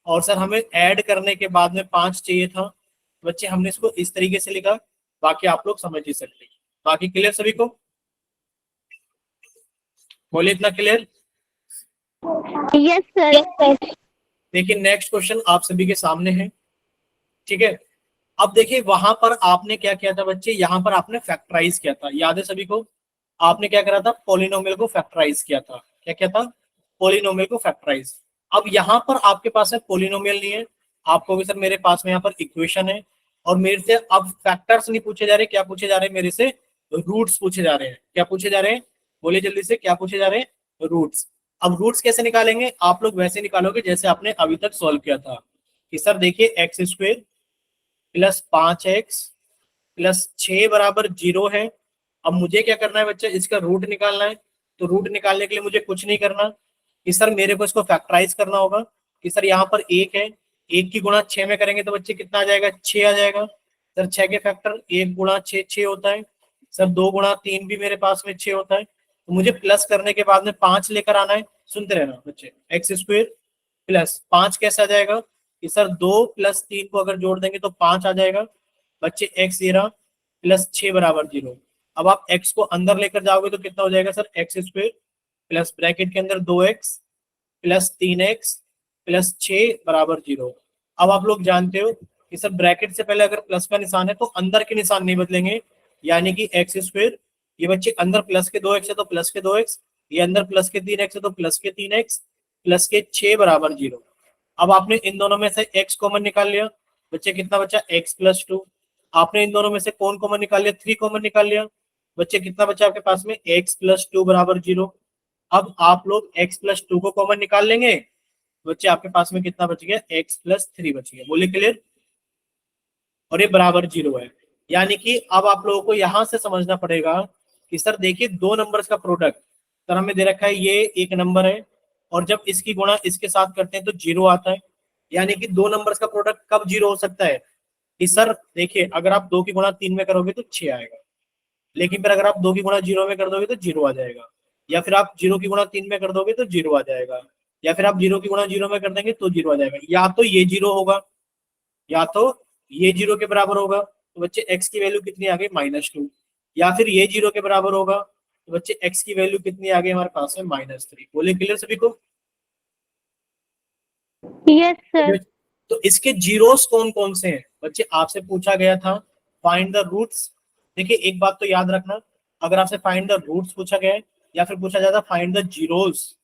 और सर हमें ऐड करने के बाद में 5 चाहिए था, बच्चे हमने इसको इस तरीके से लिखा। बाकी आप लोग समझ ही सकते हैं। बाकी क्लियर सभी को? बोलिए इतना क्लियर? Yes sir. देखिए नेक्स्ट क्वेश्चन आप सभी के सामने है, ठीक है। अब देखिए वहां पर आपने क्या किया था बच्चे, यहाँ पर आपने फैक्टराइज किया था, याद है सभी को? आपने क्या करा था, पोलिनोमियल को फैक्टराइज किया था। क्या किया था? पोलिनोमियल को फैक्टराइज। अब यहाँ पर आपके पास है पोलिनोमियल नहीं है, आपको भी सर मेरे पास में यहाँ पर इक्वेशन है, और मेरे से अब फैक्टर्स नहीं पूछे जा रहे, क्या पूछे जा रहे हैं मेरे से, रूट्स पूछे जा रहे हैं। क्या पूछे जा रहे हैं, बोलिए जल्दी से, क्या पूछे जा रहे हैं, रूट्स। अब रूट्स कैसे निकालेंगे, आप लोग वैसे निकालोगे जैसे आपने अभी तक सॉल्व किया था, कि सर देखिए x² प्लस 5x प्लस 6 बराबर 0 है। अब मुझे क्या करना है बच्चे, इसका रूट निकालना है। तो रूट निकालने के लिए मुझे कुछ नहीं करना कि सर मेरे को इसको फैक्टराइज करना होगा, कि सर यहाँ पर 1 है, 1 की गुणा 6 में करेंगे तो बच्चे कितना आ जाएगा, 6 आ जाएगा। सर 6 के फैक्टर 1 गुणा 6 6 होता है, सर 2 गुणा 3 भी मेरे पास में 6 होता है। तो मुझे प्लस करने के बाद में 5 लेकर आना है, सुनते रहना बच्चे, x² प्लस 5 कैसे आ जाएगा, कि सर 2 प्लस 3 को अगर जोड़ देंगे तो 5 आ जाएगा बच्चे, x ये रहा प्लस 6 बराबर 0। अब आप x को अंदर लेकर जाओगे तो कितना हो जाएगा सर, x² प्लस ब्रैकेट के अंदर 2x प्लस 3x प्लस 6 बराबर 0। अब आप लोग जानते हो कि सर ब्रैकेट से पहले अगर प्लस का निशान है तो अंदर के निशान नहीं बदलेंगे, यानी कि x², ये बच्चे अंदर प्लस के 2x है तो प्लस के 2x, ये अंदर प्लस के 3x है तो प्लस के 3x प्लस के 6 बराबर 0। अब आपने इन दोनों में से x कॉमन निकाल लिया बच्चे, कितना बचा, x+2। आपने इन दोनों में से कौन कॉमन निकाल लिया, 3 कॉमन निकाल लिया बच्चे, कितना बचा आपके पास में, x+2 बराबर 0। अब आप लोग x+2 को कॉमन निकाल लेंगे बच्चे, आपके पास में कितना बच गया, x+3 बच गया। बोलिए क्लियर? और ये बराबर 0 है, यानी कि अब आप लोगों को यहां से समझना पड़ेगा कि सर देखिए दो नंबर्स का प्रोडक्ट सर हमें दे रखा है, ये एक नंबर है, और जब इसकी गुणा इसके साथ करते हैं तो 0 आता है। यानी कि दो नंबर्स का प्रोडक्ट कब 0 हो सकता है, कि सर देखिए अगर आप 2 की गुणा 3 में करोगे तो 6 आएगा, लेकिन फिर अगर आप 2 की गुणा 0 में कर दोगे तो 0 आ जाएगा, या फिर आप 0 की गुणा 3 में कर दोगे तो 0 आ जाएगा, या फिर आप 0 की गुणा 0 में कर देंगे तो 0 आ जाएगा। या तो ये 0 होगा, या तो ये 0 के बराबर होगा, तो बच्चे x की वैल्यू कितनी आ गई, -2। या फिर ये 0 के बराबर होगा तो बच्चे x की वैल्यू कितनी आ गई हमारे पास में, -3। बोले क्लियर सभी को? Yes sir. तो इसके जीरोस कौन कौन से हैं बच्चे, आपसे पूछा गया था फाइंड द रूट्स। देखिए एक बात तो याद रखना, अगर आपसे फाइंड द रूट्स पूछा गया है या फिर पूछा जाता फाइंड द जीरोस,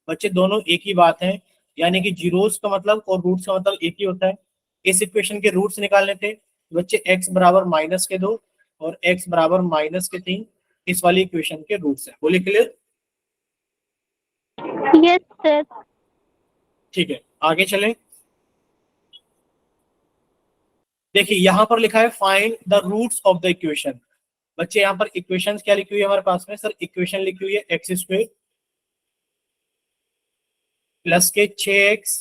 बच्चे दोनों एक ही बात है, यानी कि जीरोस का मतलब और रूट्स का मतलब एक ही होता है। इस इक्वेशन के रूट्स निकालने थे बच्चे, x बराबर -2 और x बराबर -3, इस वाली इक्वेशन के रूट्स है। बोलिए क्लियर? Yes sir. ठीक है, आगे चलें। देखिए यहां पर लिखा है find the roots of the equation. बच्चे यहाँ पर इक्वेशन क्या लिखी हुई है हमारे पास में, सर इक्वेशन लिखी हुई है x² प्लस के 6x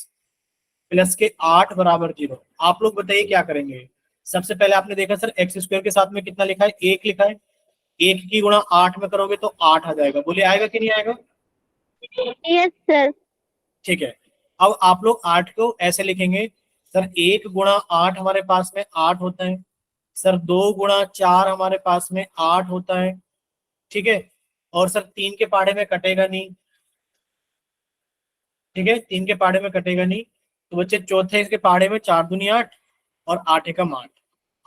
प्लस के 8 बराबर 0। आप लोग बताइए क्या करेंगे। सबसे पहले आपने देखा सर x² के साथ में कितना लिखा है, 1 लिखा है, 1 की गुणा 8 में करोगे तो 8 आ जाएगा। बोले आएगा कि नहीं आएगा? Yes sir. ठीक है, अब आप लोग 8 को ऐसे लिखेंगे, सर 1 गुणा 8 हमारे पास में 8 होता है, सर 2 गुणा 4 हमारे पास में 8 होता है, ठीक है। और सर 3 के पहाड़े में कटेगा नहीं, ठीक है, 3 के पहाड़े में कटेगा नहीं। तो बच्चे चौथे के पहाड़े में 4 दूनी 8 और 8 एकम 8।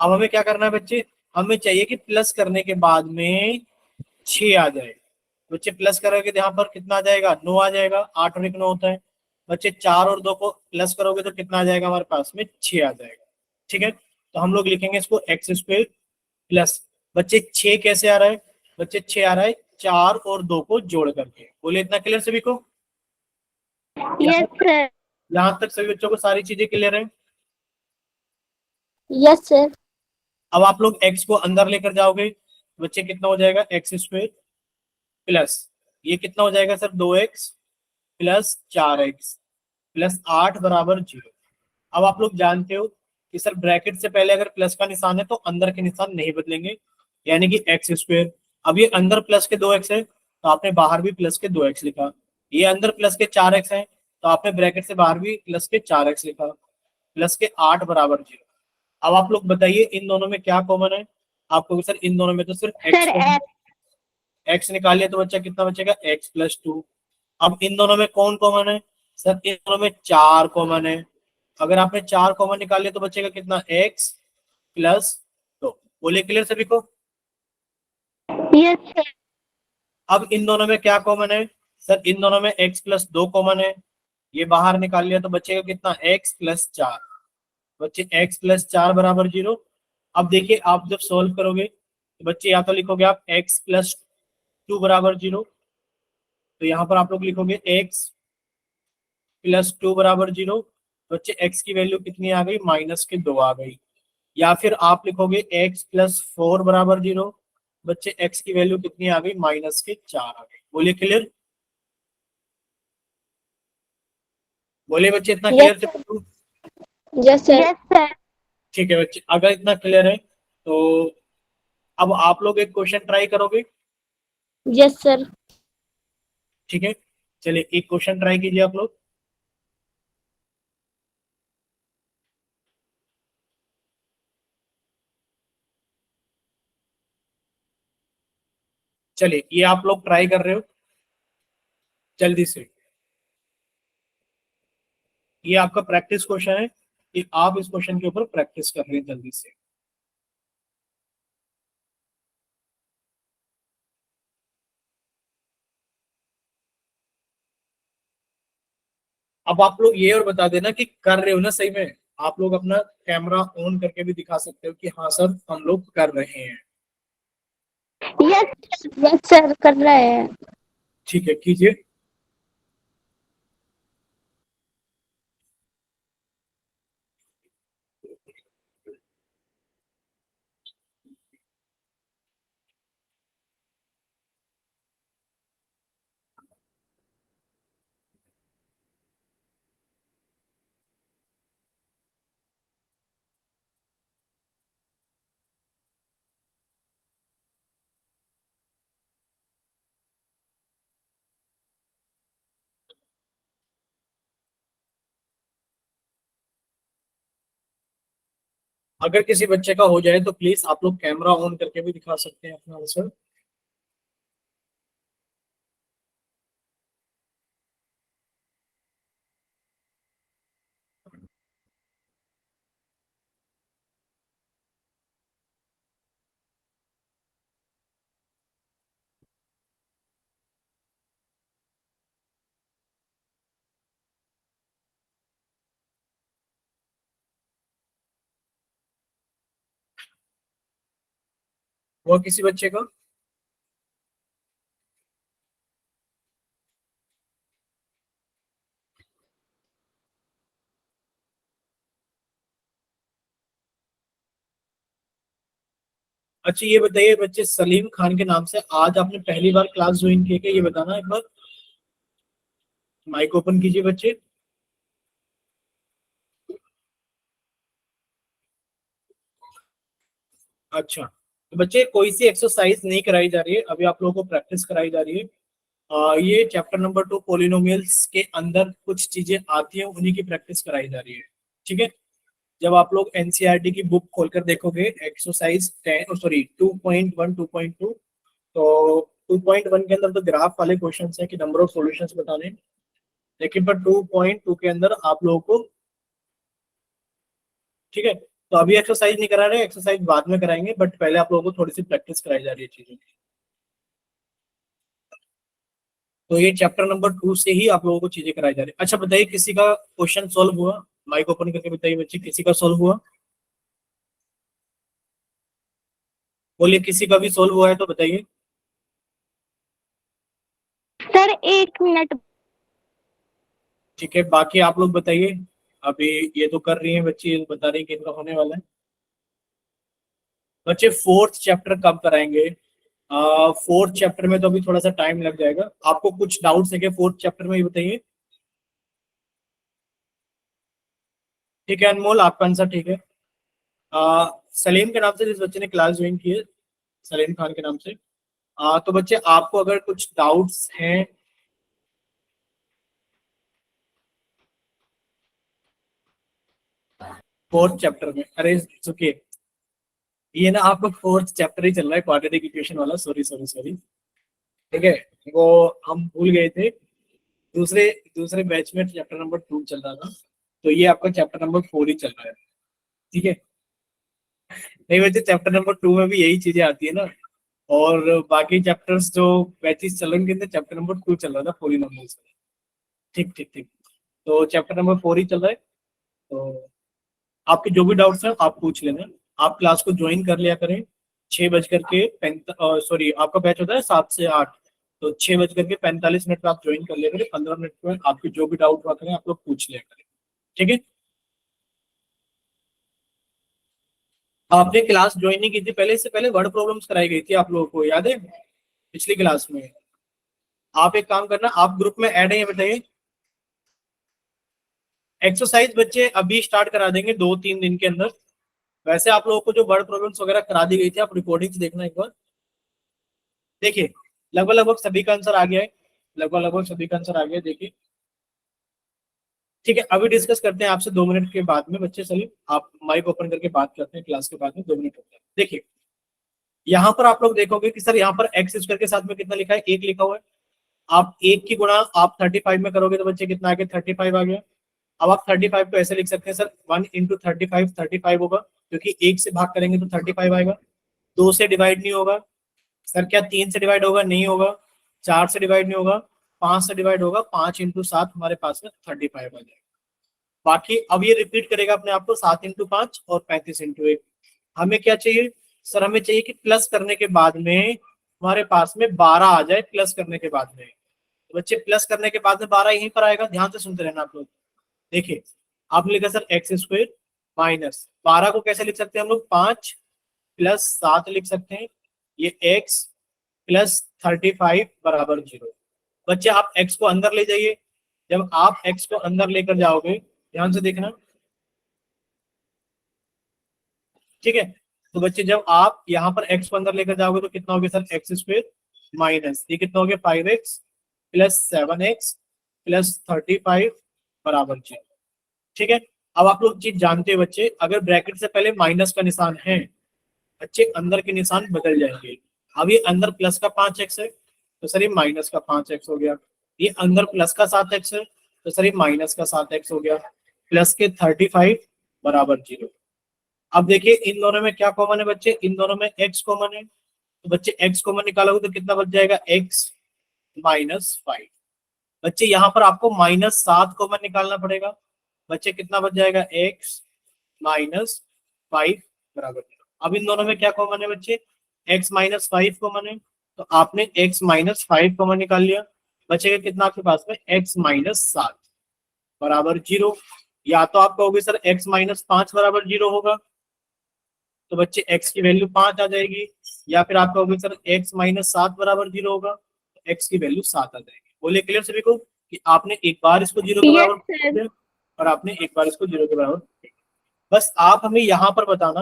अब हमें क्या करना है बच्चे, हमें चाहिए कि प्लस करने के बाद में 6 आ जाए। बच्चे प्लस करोगे तो यहाँ पर कितना आ जाएगा, 9 आ जाएगा, 8 और 1 9 होता है। बच्चे 4 और 2 को प्लस करोगे तो कितना आ जाएगा, हमारे पास में 6 आ जाएगा। ठीक है, तो हम लोग लिखेंगे इसको एक्स स्क्वायर प्लस, बच्चे 6 कैसे आ रहा है, बच्चे 6 आ रहा है 4 और 2 को जोड़ करके। बोले इतना क्लियर सभी को? Yes sir. यहाँ तक सभी बच्चों को सारी चीजें क्लियर है? Yes sir. अब आप लोग x को अंदर लेकर जाओगे, बच्चे कितना हो जाएगा, एक्स स्क्वायर प्लस, ये कितना हो जाएगा sir, 2x plus 4x plus 8 बराबर 0। अब आप लोग जानते हो कि सर ब्रैकेट से पहले अगर प्लस का निशान है तो अंदर के निशान नहीं बदलेंगे, यानी कि एक्स स्क्वायर। अब ये अंदर प्लस के 2x है तो आपने बाहर भी प्लस के 2x लिखा, ये अंदर प्लस के 4x है तो आपने ब्रैकेट से बाहर भी प्लस के 4x लिखा, प्लस के 8 बराबर 0। अब आप लोग बताइए इन दोनों में क्या कॉमन है, आपको सर इन दोनों में तो सिर्फ सर एक्स निकालिए तो बच्चा कितना बचेगा, एक्स प्लस 2। अब इन दोनों में कौन कॉमन है, सर इन दोनों में 4 कॉमन है। अगर आपने 4 कॉमन निकाल लिया तो बचेगा कितना, एक्स प्लस 2। बोले क्लियर सभी को? Yes sir. अब इन दोनों में क्या कॉमन है, सर इन दोनों में x प्लस 2 कॉमन है, ये बाहर निकाल लिया तो बचेगा कितना, x प्लस 4। बच्चे x प्लस 4 बराबर 0। अब देखिए आप जब सोल्व करोगे तो बच्चे या तो लिखोगे आप x प्लस 2 बराबर 0, तो यहाँ पर आप लोग लिखोगे x प्लस 2 बराबर 0। बच्चे x की वैल्यू कितनी आ गई, माइनस के 2 आ गई। या फिर आप लिखोगे x प्लस 4 बराबर 0। बच्चे x की वैल्यू कितनी आ गई, माइनस के 4 आ गई। बोलिए क्लियर? बोलिए बच्चे इतना क्लियर से पूछूं? Yes sir. Yes sir. ठीक है बच्चे, अगर इतना क्लियर है तो अब आप लोग एक क्वेश्चन ट्राई करोगे? Yes sir. ठीक है, चलिए एक क्वेश्चन ट्राई कीजिए आप लोग। चलिए ये आप लोग ट्राई कर रहे हो जल्दी से, ये आपका प्रैक्टिस क्वेश्चन है कि आप इस क्वेश्चन के ऊपर प्रैक्टिस कर रहे हैं जल्दी से। अब आप लोग ये और बता देना कि कर रहे हो ना सही में, आप लोग अपना कैमरा ऑन करके भी दिखा सकते हो कि हाँ सर हम लोग कर रहे हैं। यस यस सर, कर रहे हैं। ठीक है कीजिए। अगर किसी बच्चे का हो जाए तो प्लीज आप लोग कैमरा ऑन करके भी दिखा सकते हैं अपना आंसर। वो किसी बच्चे का, अच्छा ये बताइए बच्चे, सलीम खान के नाम से आज आपने पहली बार क्लास ज्वाइन की है क्या, ये बताना एक बार। माइक ओपन कीजिए बच्चे। अच्छा तो बच्चे कोई सी एक्सरसाइज नहीं कराई जा रही है, अभी आप लोगों को प्रैक्टिस कराई जा रही है। ये चैप्टर नंबर 2 पोलिनोमियल्स के अंदर कुछ चीजें आती हैं, उन्हीं की प्रैक्टिस कराई जा रही है। ठीक है, जब आप लोग एनसीईआरटी की बुक खोलकर देखोगे एक्सरसाइज 10 सॉरी 2.1 2.2, तो 2.1 के अंदर तो ग्राफ वाले क्वेश्चन है कि नंबर ऑफ सॉल्यूशंस बताने, लेकिन पर 2.2 के अंदर आप लोगों को, ठीक है, तो अभी एक्सरसाइज नहीं करा रहे, एक्सरसाइज बाद में कराएंगे, बट पहले आप लोगों को थोड़ी सी प्रैक्टिस कराई जा रही है चीजों की। तो ये चैप्टर नंबर 2 से ही आप लोगों को चीजें कराई जा रही है। अच्छा बताइए, किसी का क्वेश्चन सॉल्व हुआ? माइक ओपन करके बताइए बच्चे, किसी का सॉल्व हुआ? बोलिए, किसी का भी सॉल्व हुआ है तो बताइए। Sir 1 minute. ठीक है, बाकी आप लोग बताइए। अभी ये तो कर रही हैं बच्ची, ये बता रही हैं कि इनका होने वाला है। बच्चे फोर्थ चैप्टर कब कराएंगे? फोर्थ चैप्टर में तो अभी थोड़ा सा टाइम लग जाएगा। आपको कुछ डाउट्स है क्या फोर्थ चैप्टर में, ये बताइए। ठीक है अनमोल, आपका आंसर ठीक है। सलीम के नाम से जिस बच्चे ने क्लास ज्वाइन की है, सलीम खान के नाम से, तो बच्चे आपको अगर कुछ डाउट्स हैं, फोर्थ चैप्टर में, अरे सुके, ये ना आपको फोर्थ चैप्टर ही चल रहा है, क्वाड्रेटिक इक्वेशन वाला, सॉरी सॉरी सॉरी। ठीक है, वो हम भूल गए थे। दूसरे दूसरे बैच में चैप्टर नंबर 2 चल रहा था, तो ये आपका चैप्टर नंबर 4 ही चल रहा है। ठीक है, नहीं वैसे चैप्टर नंबर 2 में भी यही चीजें आती है ना, और बाकी चैप्टर्स जो बैचेस चल रहे थे, चैप्टर नंबर 2 चल रहा था, 4 ही नंबर। ठीक ठीक ठीक, तो चैप्टर नंबर 4 ही चल रहा है। तो आपके जो भी डाउट्स हैं आप पूछ लेना। आप क्लास को ज्वाइन कर लिया करें 6 बज करके सॉरी, आपका बैच होता है 7 से 8, तो 6 बज करके 45 मिनट में आप ज्वाइन कर लिया करें। 15 मिनट में आपके जो भी डाउट हुआ करें आप लोग पूछ लिया करें। ठीक है, आपने क्लास ज्वाइन नहीं की थी पहले, इससे पहले वर्ड प्रॉब्लम्स कराई गई थी आप लोगों को, याद है पिछली क्लास में? आप एक काम करना, आप ग्रुप में ऐड है बताइए। एक्सरसाइज बच्चे अभी स्टार्ट करा देंगे 2-3 दिन के अंदर। वैसे आप लोगों को जो वर्ड प्रॉब्लम्स वगैरह करा दी गई थी, आप रिकॉर्डिंग्स देखना एक बार। देखिए, लगभग लगभग सभी का आंसर आ गया है, लगभग लगभग सभी का आंसर आ गया है, देखिए। ठीक है, अभी डिस्कस करते हैं आपसे 2 मिनट के बाद में बच्चे। चलिए आप माइक ओपन करके बात करते हैं, क्लास के बाद में 2 मिनट होता है। देखिए, यहाँ पर आप लोग देखोगे कि सर यहाँ पर एक्स स्क्वायर के साथ में कितना लिखा है, 1 लिखा हुआ है। आप 1 की गुणा आप 35 में करोगे तो बच्चे कितना आ गया, 35 आ गया। अब आप 35 को ऐसे लिख सकते हैं, सर 1 इंटू 35 होगा, क्योंकि 1 से भाग करेंगे तो 35 आएगा। 2 से डिवाइड नहीं होगा सर, क्या 3 से डिवाइड होगा? नहीं होगा। 4 से डिवाइड नहीं होगा, 5 से डिवाइड होगा। 5 इंटू 7 हमारे पास में 35 आ जाएगा। बाकी अब ये रिपीट करेगा अपने आप को, 7 इंटू 5 और 35 इंटू 1। हमें क्या चाहिए सर? हमें चाहिए कि प्लस करने के बाद में हमारे पास में 12 आ जाए, प्लस करने के बाद में। तो बच्चे प्लस करने के बाद में 12 यहीं पर आएगा, ध्यान से सुनते रहना आप लोग। देखिए, आपने लिखा सर एक्स स्क्वायर माइनस 12 को कैसे लिख सकते हैं हम लोग? 5 प्लस 7 लिख सकते हैं, ये एक्स प्लस 35 बराबर 0। बच्चे आप एक्स को अंदर ले जाइए। जब आप एक्स को अंदर लेकर जाओगे, ध्यान से देखना, ठीक है, तो बच्चे जब आप यहाँ पर एक्स को अंदर लेकर जाओगे तो कितना हो गया सर? एक्स स्क्वायर माइनस ये कितना हो गया? 5x प्लस 7x प्लस 35 बराबर 0। ठीक है, अब आप लोग चीज जानते हैं बच्चे, अगर ब्रैकेट से पहले माइनस का निशान है, बच्चे अंदर के निशान बदल जाएंगे। अब ये अंदर प्लस का 5x है, तो सर ये माइनस का 5x हो गया। ये अंदर प्लस का 7x है, तो सर ये माइनस का 7x हो गया। प्लस के 35 बराबर 0। अब देखिए इन दोनों में क्या कॉमन है बच्चे? इन दोनों में x कॉमन है, तो बच्चे x कॉमन निकालोगे तो कितना बच जाएगा? x minus 5। बच्चे यहाँ पर आपको -7 कॉमन निकालना पड़ेगा। बच्चे कितना बच जाएगा? x माइनस 5 बराबर 0। अब इन दोनों में क्या कॉमन है बच्चे? x माइनस 5 कॉमन है, तो आपने x माइनस 5 कॉमन निकाल लिया। बचेगा कितना आपके पास में? x माइनस 7 बराबर 0। या तो आप कहोगे सर x माइनस 5 बराबर 0 होगा, तो बच्चे x की वैल्यू 5 आ जाएगी। या फिर आप कहोगे सर x माइनस 7 बराबर 0 होगा, तो x की वैल्यू 7 आ जाएगी। बोलिए क्लियर सभी को कि आपने एक बार इसको 0 के यस बराबर सर। किया और आपने एक बार इसको 0 के बराबर किया। बस आप हमें यहाँ पर बताना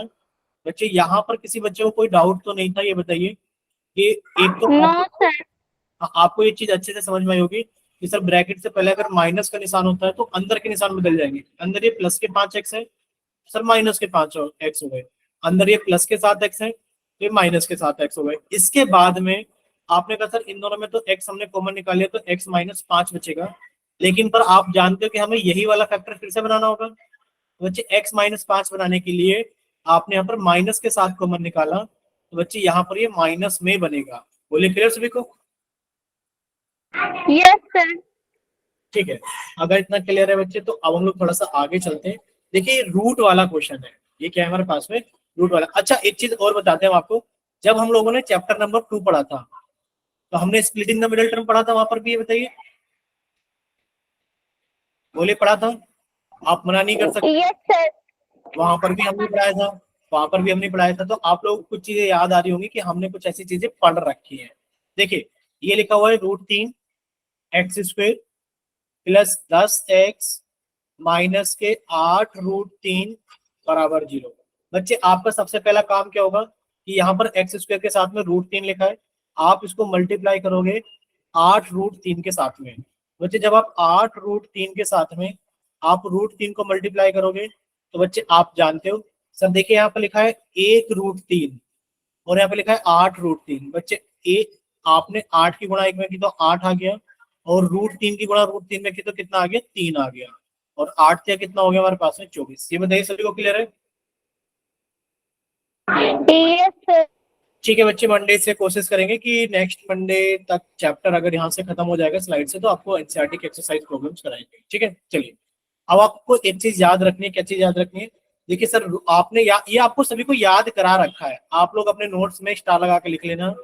बच्चे, यहाँ पर किसी बच्चे को कोई डाउट तो नहीं था, ये बताइए कि एक तो नो आपको, सर। आपको ये चीज अच्छे से समझ में आई होगी कि सर ब्रैकेट से पहले अगर माइनस का निशान होता है तो अंदर के निशान बदल जाएंगे। अंदर ये प्लस के 5x है, सर माइनस के 5x हो गए। अंदर ये प्लस के 7x है, तो ये माइनस के 7x हो गए। इसके बाद में आपने कहा सर इन दोनों में तो x हमने कॉमन निकाल लिया तो x माइनस 5 बचेगा, लेकिन पर आप जानते हो कि हमें यही वाला फैक्टर फिर से बनाना होगा। तो बच्चे x माइनस 5 बनाने के लिए आपने यहाँ पर माइनस के साथ कॉमन निकाला, तो बच्चे यहाँ पर ये माइनस में बनेगा। बोले क्लियर सभी को? Yes sir. ठीक है, अगर इतना क्लियर है बच्चे तो अब हम लोग थोड़ा सा आगे चलते हैं। देखिए ये रूट वाला क्वेश्चन है, ये क्या है हमारे पास में, रूट वाला। अच्छा एक चीज और बताते हैं हम आपको, जब हम लोगों ने चैप्टर नंबर 2 पढ़ा था तो हमने स्प्लिटिंग द मिडिल टर्म पढ़ा था, वहां पर भी ये बताइए, बोले पढ़ा था? आप मना नहीं कर सकते, यस सर। वहां पर भी हमने पढ़ाया था, वहां पर भी हमने पढ़ाया था। तो आप लोग कुछ चीजें याद आ रही होंगी कि हमने कुछ ऐसी चीजें पढ़ रखी है। देखिए ये लिखा हुआ है √3 x² प्लस 10x माइनस के 8 √3 बराबर 0। बच्चे आपका सबसे पहला काम क्या होगा कि यहाँ पर x² के साथ में √3 लिखा है, आप इसको मल्टीप्लाई करोगे 8 √3 के साथ में। बच्चे जब आप 8 √3 के साथ में आप √3 को मल्टीप्लाई करोगे तो बच्चे आप जानते हो, सर देखिए यहाँ पर लिखा है 1 √3 और यहाँ पे लिखा है 8 √3। बच्चे एक आपने 8 की गुणा 1 में की तो 8 आ गया, और √3 की गुणा √3 में की तो कितना आ गया, 3 आ गया, और 8 क्या कितना हो गया हमारे पास में 24। ये बताइए सभी को क्लियर है? Yes sir. ठीक है बच्चे, मंडे से कोशिश करेंगे कि नेक्स्ट मंडे तक चैप्टर अगर यहाँ से खत्म हो जाएगा स्लाइड से तो आपको एनसीईआरटी के एक्सरसाइज प्रॉब्लम्स कराएंगे। ठीक है चलिए, अब आपको एक चीज याद रखनी है। क्या चीज याद रखनी है? देखिए सर आपने ये आपको सभी को याद करा रखा है, आप लोग अपने नोट्स में स्टार लगा के लिख लेना।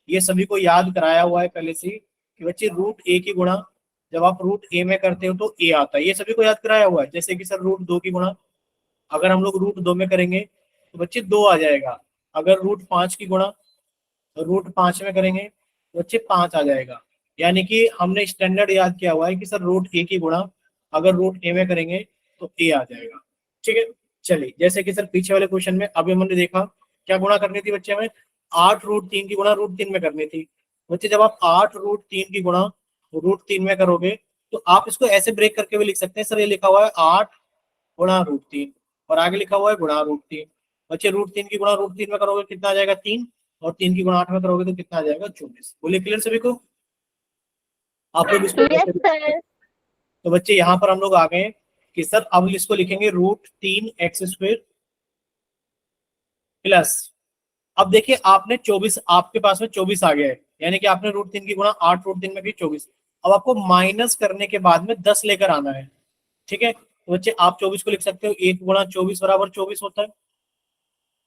ये सभी को याद कराया हुआ है पहले से ही कि बच्चे √a की गुणा जब आप √a में करते हो तो a आता है, ये सभी को याद कराया हुआ है। जैसे कि सर √2 की गुणा अगर हम लोग √2 में करेंगे तो बच्चे 2 आ जाएगा, अगर √5 की गुणा √5 में करेंगे तो बच्चे 5 आ जाएगा। यानी कि हमने स्टैंडर्ड याद किया हुआ है कि सर √a की गुणा अगर √a में करेंगे तो a आ जाएगा। ठीक है चलिए, जैसे कि सर पीछे वाले क्वेश्चन में अभी हमने देखा क्या गुणा करनी थी बच्चे हमें, 8 √3 की गुणा √3 में करनी थी। बच्चे जब आप 8 √3 की गुणा √3 में करोगे तो आप इसको ऐसे ब्रेक करके भी लिख सकते हैं, सर ये लिखा हुआ है 8 गुणा √3 और आगे लिखा हुआ है गुणा √3। बच्चे √3 की गुणा √3 में करोगे कितना आ जाएगा 3, और 3 की गुणा 8 में करोगे तो कितना आ जाएगा 24। बोलिए क्लियर सभी को? आप लोग इसको यस कैसे लिख सकते सर। हैं? तो बच्चे यहाँ पर हम लोग आ गए कि सर अब इसको लिखेंगे √3 x² प्लस, अब देखिए आपने 24, आपके पास में 24 आ गया है, यानी कि आपने √3 की गुणा 8 √3 में की 24। अब आपको माइनस करने के बाद में 10 लेकर आना है। ठीक है तो बच्चे आप 24 को लिख सकते हो 1 गुणा 24 बराबर 24 होता है।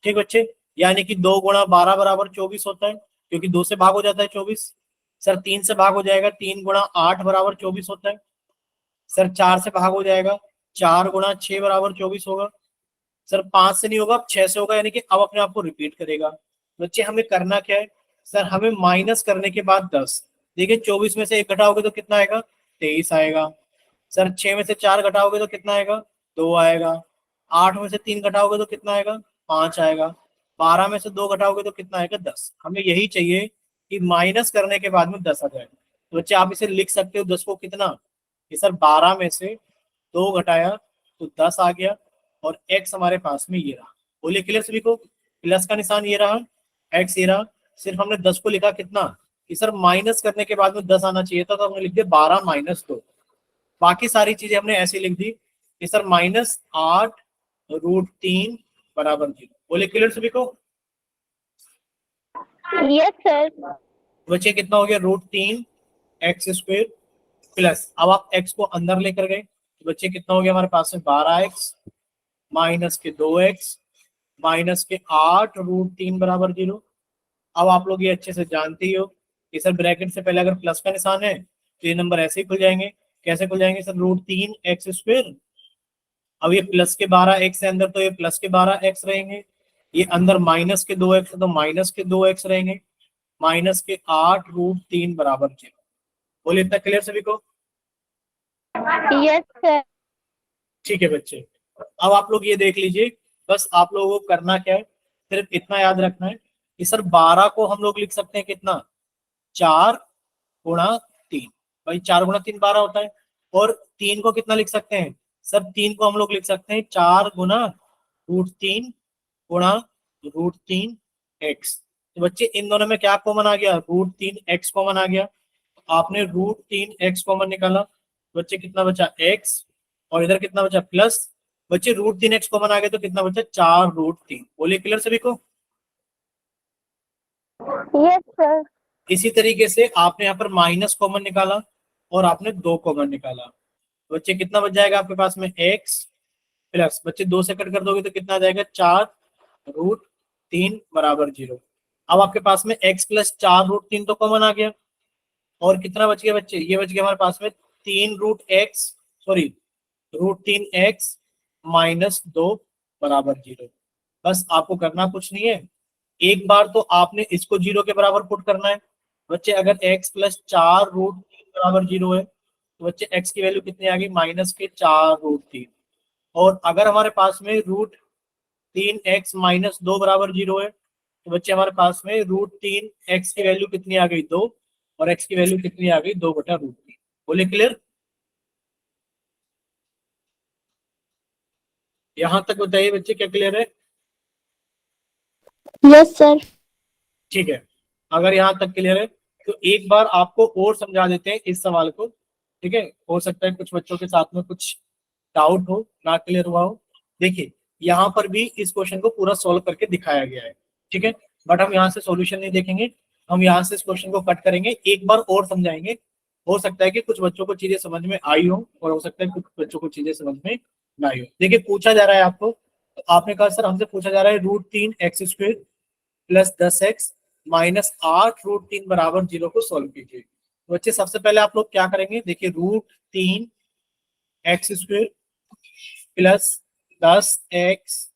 ठीक बच्चे, यानी कि 2 गुणा 12 बराबर 24 होता है, क्योंकि 2 से भाग हो जाता है 24। सर 3 से भाग हो जाएगा, 3 गुणा 8 बराबर 24 होता है। सर 4 से भाग हो जाएगा, 4 गुणा 6 बराबर 24 होगा। सर 5 से नहीं होगा, अब 6 से होगा, यानी कि अब अपने आप को रिपीट करेगा। बच्चे हमें करना क्या है, सर हमें माइनस करने के बाद 10। देखिए 24 में से 1 घटाओगे तो कितना आएगा, 23 आएगा। सर 6 में से 4 घटाओगे तो कितना आएगा, 2 आएगा। 8 में से 3 घटाओगे तो कितना आएगा, 5 आएगा। 12 में से 2 घटाओगे तो कितना आएगा, 10। हमें यही चाहिए कि माइनस करने के बाद में 10 आ जाए। तो बच्चे आप इसे लिख सकते हो 10 को कितना, कि सर 12 में से 2 घटाया तो 10 आ गया, और x हमारे पास में ये रहा। बोलिए क्लियर सभी को? प्लस का निशान ये रहा, x ये रहा। सिर्फ हमने 10 को लिखा कितना, कि सर माइनस करने के बाद में 10 आना चाहिए था, तो हमने लिख दिया 12 माइनस 2। बाकी सारी चीजें हमने ऐसे लिख दी कि सर -8 √3 बराबर 0। बोले क्लियर सभी को? Yes sir. बच्चे कितना हो गया, √3 x² प्लस, अब आप x को अंदर लेकर गए तो बच्चे कितना हो गया हमारे पास में 12x माइनस के 2x माइनस के 8 √3 बराबर 0। अब आप लोग ये अच्छे से जानते ही हो कि सर ब्रैकेट से पहले अगर प्लस का निशान है तो ये नंबर ऐसे ही खुल जाएंगे। कैसे खुल जाएंगे सर, √3 x²। अब ये प्लस के 12x है अंदर, तो ये प्लस के 12x रहेंगे। ये अंदर माइनस के 2x है तो माइनस के 2x रहेंगे, माइनस के 8 √3 बराबर 0। बोलिए इतना क्लियर सभी को? Yes sir. ठीक है बच्चे, अब आप लोग ये देख लीजिए, बस आप लोगों को करना क्या है, सिर्फ इतना याद रखना है कि सर 12 को हम लोग लिख सकते हैं कितना, 4 गुणा 3। भाई 4 गुणा 3 12 होता है। और 3 को कितना लिख सकते हैं, सर 3 को हम लोग लिख सकते हैं 4 गुणा √3 गुणा √3 x। तो बच्चे इन दोनों में क्या कॉमन आ गया, √3x कॉमन आ गया। तो आपने √3x कॉमन निकाला, बच्चे कितना बचा x, और इधर कितना बचा प्लस। बच्चे √3x कॉमन आ गया तो कितना बचा 4√3। बोलिए क्लियर सभी को। Yes sir. इसी तरीके से आपने यहाँ पर माइनस कॉमन निकाला और आपने 2 कॉमन निकाला, बच्चे कितना बच जाएगा आपके पास में x प्लस, बच्चे 2 से कट कर दोगे तो कितना आ जाएगा 4√3 बराबर 0। अब आपके पास में x प्लस 4√3 तो कॉमन आ गया, और कितना बच गया बच्चे, ये बच गया हमारे पास में 3√x, सॉरी √3x माइनस 2 बराबर 0। बस आपको करना कुछ नहीं है, एक बार तो आपने इसको 0 के बराबर पुट करना है। बच्चे अगर x प्लस 4√3 बराबर 0 है तो बच्चे x की वैल्यू कितनी आ गई, माइनस के 4√3। और अगर हमारे पास में √3x माइनस 2 बराबर 0 है तो बच्चे हमारे पास में √3x की वैल्यू कितनी आ गई 2, और x की वैल्यू कितनी आ गई 2/√3। बोले क्लियर। यहां तक बताइए बच्चे, क्या क्लियर है। Yes sir. ठीक है, अगर यहाँ तक क्लियर है तो एक बार आपको और समझा देते हैं इस सवाल को। ठीक है, हो सकता है कुछ बच्चों के साथ में कुछ डाउट हो, ना क्लियर हुआ हो। देखिए यहाँ पर भी इस क्वेश्चन को पूरा सॉल्व करके दिखाया गया है। ठीक है, बट हम यहाँ से सॉल्यूशन नहीं देखेंगे, हम यहाँ से इस क्वेश्चन को कट करेंगे, एक बार और समझाएंगे। हो सकता है कि कुछ बच्चों को चीजें समझ में आई हो, और हो सकता है कुछ बच्चों को चीजें समझ में ना आई हो। देखिए पूछा जा रहा है आपको, तो आपने कहा सर हमसे पूछा जा रहा है √3x² प्लस 10x माइनस 8√3 बराबर 0 को सॉल्व कीजिए। तो बच्चे सबसे पहले आप लोग क्या करेंगे, देखिए √3x² प्लस 10x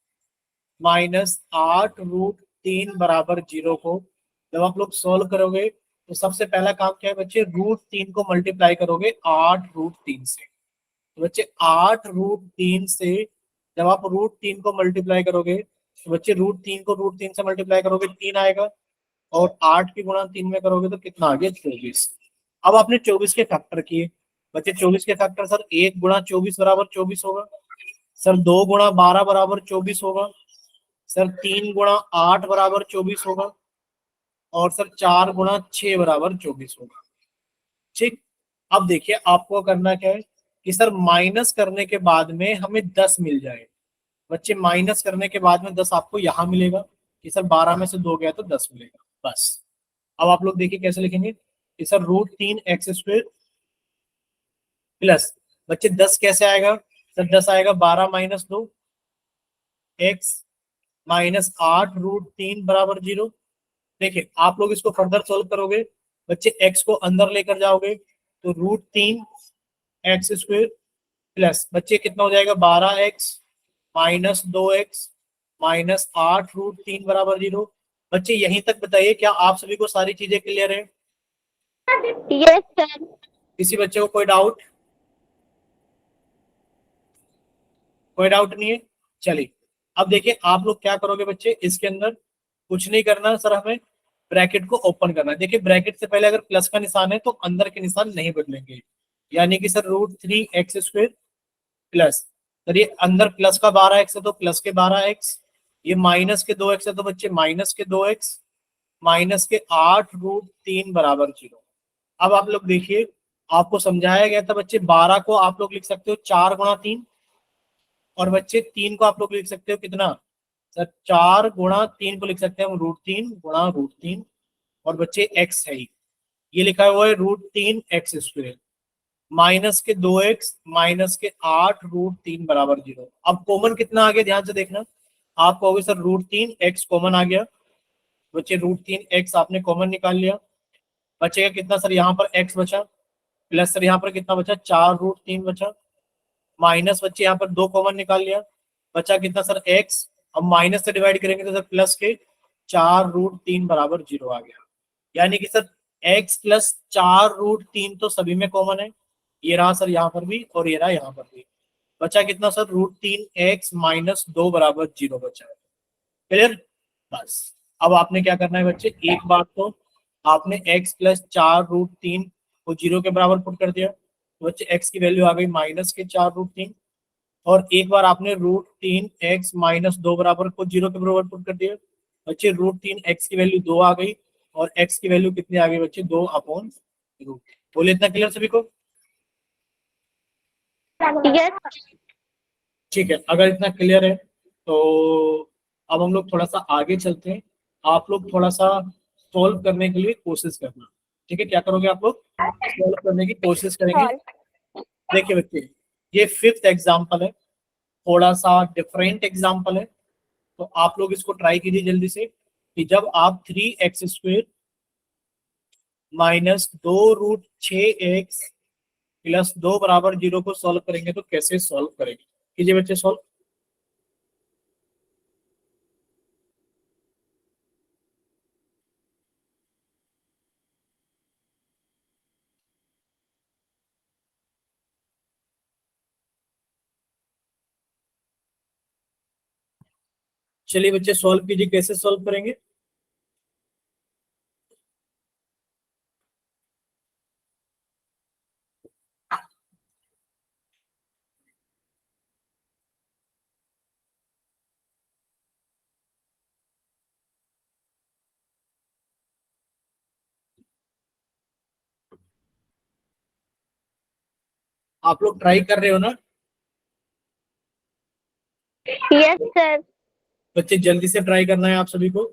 माइनस 8√3 बराबर 0 को जब आप लोग सॉल्व करोगे तो सबसे पहला काम क्या है बच्चे, √3 को मल्टीप्लाई करोगे 8√3 से। तो बच्चे 8√3 से जब आप √3 को मल्टीप्लाई करोगे तो बच्चे √3 को √3 से मल्टीप्लाई करोगे 3 आएगा, और 8 की गुणा 3 में करोगे तो कितना आ गया 24। अब आपने 24 के फैक्टर किए, बच्चे 24 के फैक्टर सर 1 गुणा 24 बराबर 24 होगा, सर 2 गुणा 12 बराबर 24 होगा, सर 3 गुणा 8 बराबर 24 होगा, और सर 4 गुणा 6 बराबर 24 होगा। ठीक, अब देखिए आपको करना क्या है कि सर माइनस करने के बाद में हमें 10 मिल जाए। बच्चे माइनस करने के बाद में 10 आपको यहाँ मिलेगा कि सर 12 में से 2 गया तो 10 मिलेगा बस। अब आप लोग देखिए कैसे लिखेंगे कि सर √3x² प्लस, बच्चे 10 कैसे आएगा, सर 10 आएगा 12 माइनस 2 x माइनस 8√3 बराबर 0। देखिए आप लोग इसको फर्दर सोल्व करोगे, बच्चे x को अंदर लेकर जाओगे तो √3x² प्लस बच्चे कितना हो जाएगा 12x माइनस 2x माइनस 8√3 बराबर 0। बच्चे यहीं तक बताइए क्या आप सभी को सारी चीजें क्लियर है। Yes sir. किसी बच्चे को कोई डाउट, कोई डाउट नहीं है। चलिए अब देखिए आप लोग क्या करोगे बच्चे, इसके अंदर कुछ नहीं करना सर, हमें ब्रैकेट को ओपन करना है। देखिए ब्रैकेट से पहले अगर प्लस का निशान है तो अंदर के निशान नहीं बदलेंगे, यानी कि सर √3x² प्लस, सर ये अंदर प्लस का 12x है तो प्लस के 12x, ये माइनस के 2x है तो बच्चे माइनस के 2x माइनस के 8√3 बराबर 0। अब आप लोग देखिए आपको समझाया गया था बच्चे 12 को आप लोग लिख सकते हो 4 गुणा 3, और बच्चे 3 को आप लोग लिख सकते हो कितना, सर 4 गुणा 3 को लिख सकते हैं हम √3 गुणा √3, और बच्चे x है ही, ये लिखा हुआ है √3x² माइनस के 2x माइनस के 8√3 बराबर 0। अब कॉमन कितना आ गया ध्यान से देखना, आप कहोगे सर √3x कॉमन आ गया, बच्चे √3x आपने कॉमन निकाल लिया, बचेगा कितना सर यहाँ पर x बचा, प्लस सर यहाँ पर कितना बचा 4√3 बचा, माइनस बच्चे यहाँ पर 2 कॉमन निकाल लिया, बचा कितना सर x, अब माइनस से डिवाइड करेंगे तो सर प्लस के 4√3 बराबर 0 आ गया, यानी कि सर x प्लस 4√3 तो सभी में कॉमन है, ये रहा सर यहाँ पर भी और ये रहा यहाँ पर भी, बचा कितना सर √3x माइनस 2 बराबर 0 बचा है। क्लियर, बस अब आपने क्या करना है बच्चे, एक बार तो आपने x प्लस 4√3 को 0 के बराबर पुट कर दिया, तो बच्चे x की वैल्यू आ गई माइनस के 4√3, और एक बार आपने √3x माइनस 2 बराबर को 0 के बराबर पुट कर दिया, बच्चे √3 x की वैल्यू 2 आ गई और x की वैल्यू कितनी आ गई बच्चे 2/√। बोले इतना क्लियर सभी को? यस। ठीक है, अगर इतना क्लियर है तो अब हम लोग थोड़ा सा आगे चलते हैं। आप लोग थोड़ा सा सॉल्व करने के लिए कोशिश करना। ठीक है, क्या करोगे आप लोग? सॉल्व करने की कोशिश करेंगे। देखिए बच्चे, ये 5th एग्जाम्पल है, थोड़ा सा डिफरेंट एग्जाम्पल है, तो आप लोग इसको ट्राई कीजिए जल्दी से कि जब आप 3x² माइनस 2√6x प्लस 2 = 0 को सॉल्व करेंगे तो कैसे सॉल्व करेंगे। कीजिए बच्चे सॉल्व। चलिए बच्चे सॉल्व कीजिए, कैसे सॉल्व करेंगे। आप लोग ट्राई कर रहे हो ना यस सर। बच्चे? जल्दी से ट्राई करना है आप सभी को।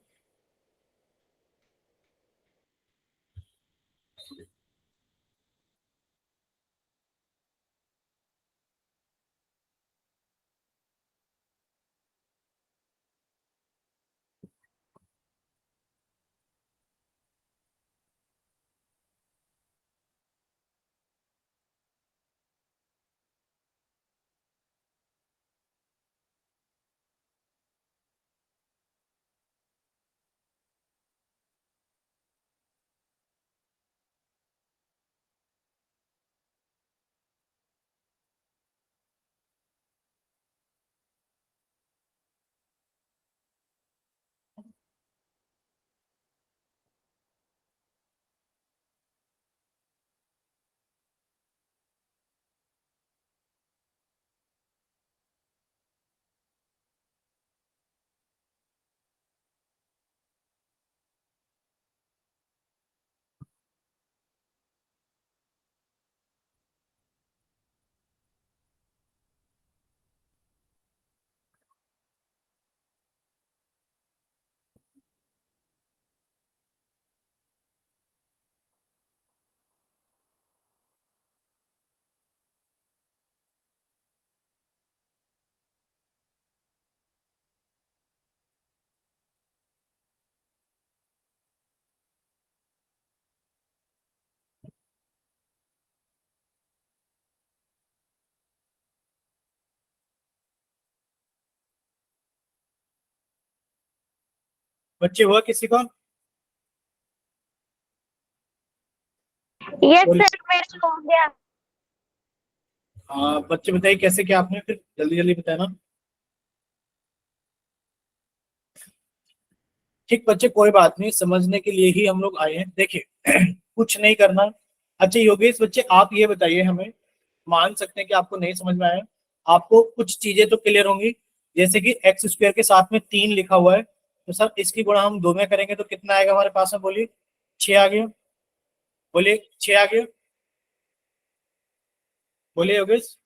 बच्चे हुआ किसी का? यस बोलिए। सर, मेरा हो गया। हाँ बच्चे बताइए कैसे क्या आपने, फिर जल्दी जल्दी बताया ना। ठीक बच्चे, कोई बात नहीं, समझने के लिए ही हम लोग आए हैं। देखिए कुछ नहीं करना। अच्छा योगेश बच्चे, आप ये बताइए हमें, मान सकते हैं कि आपको नहीं समझ में आया, आपको कुछ चीजें तो क्लियर होंगी। जैसे कि x² के साथ में 3 लिखा हुआ है, तो सर इसकी गुणा हम 2 में करेंगे तो कितना आएगा हमारे पास में? बोलिए। 6 आ गया। बोलिए 6 आ गया। बोलिए योगेश।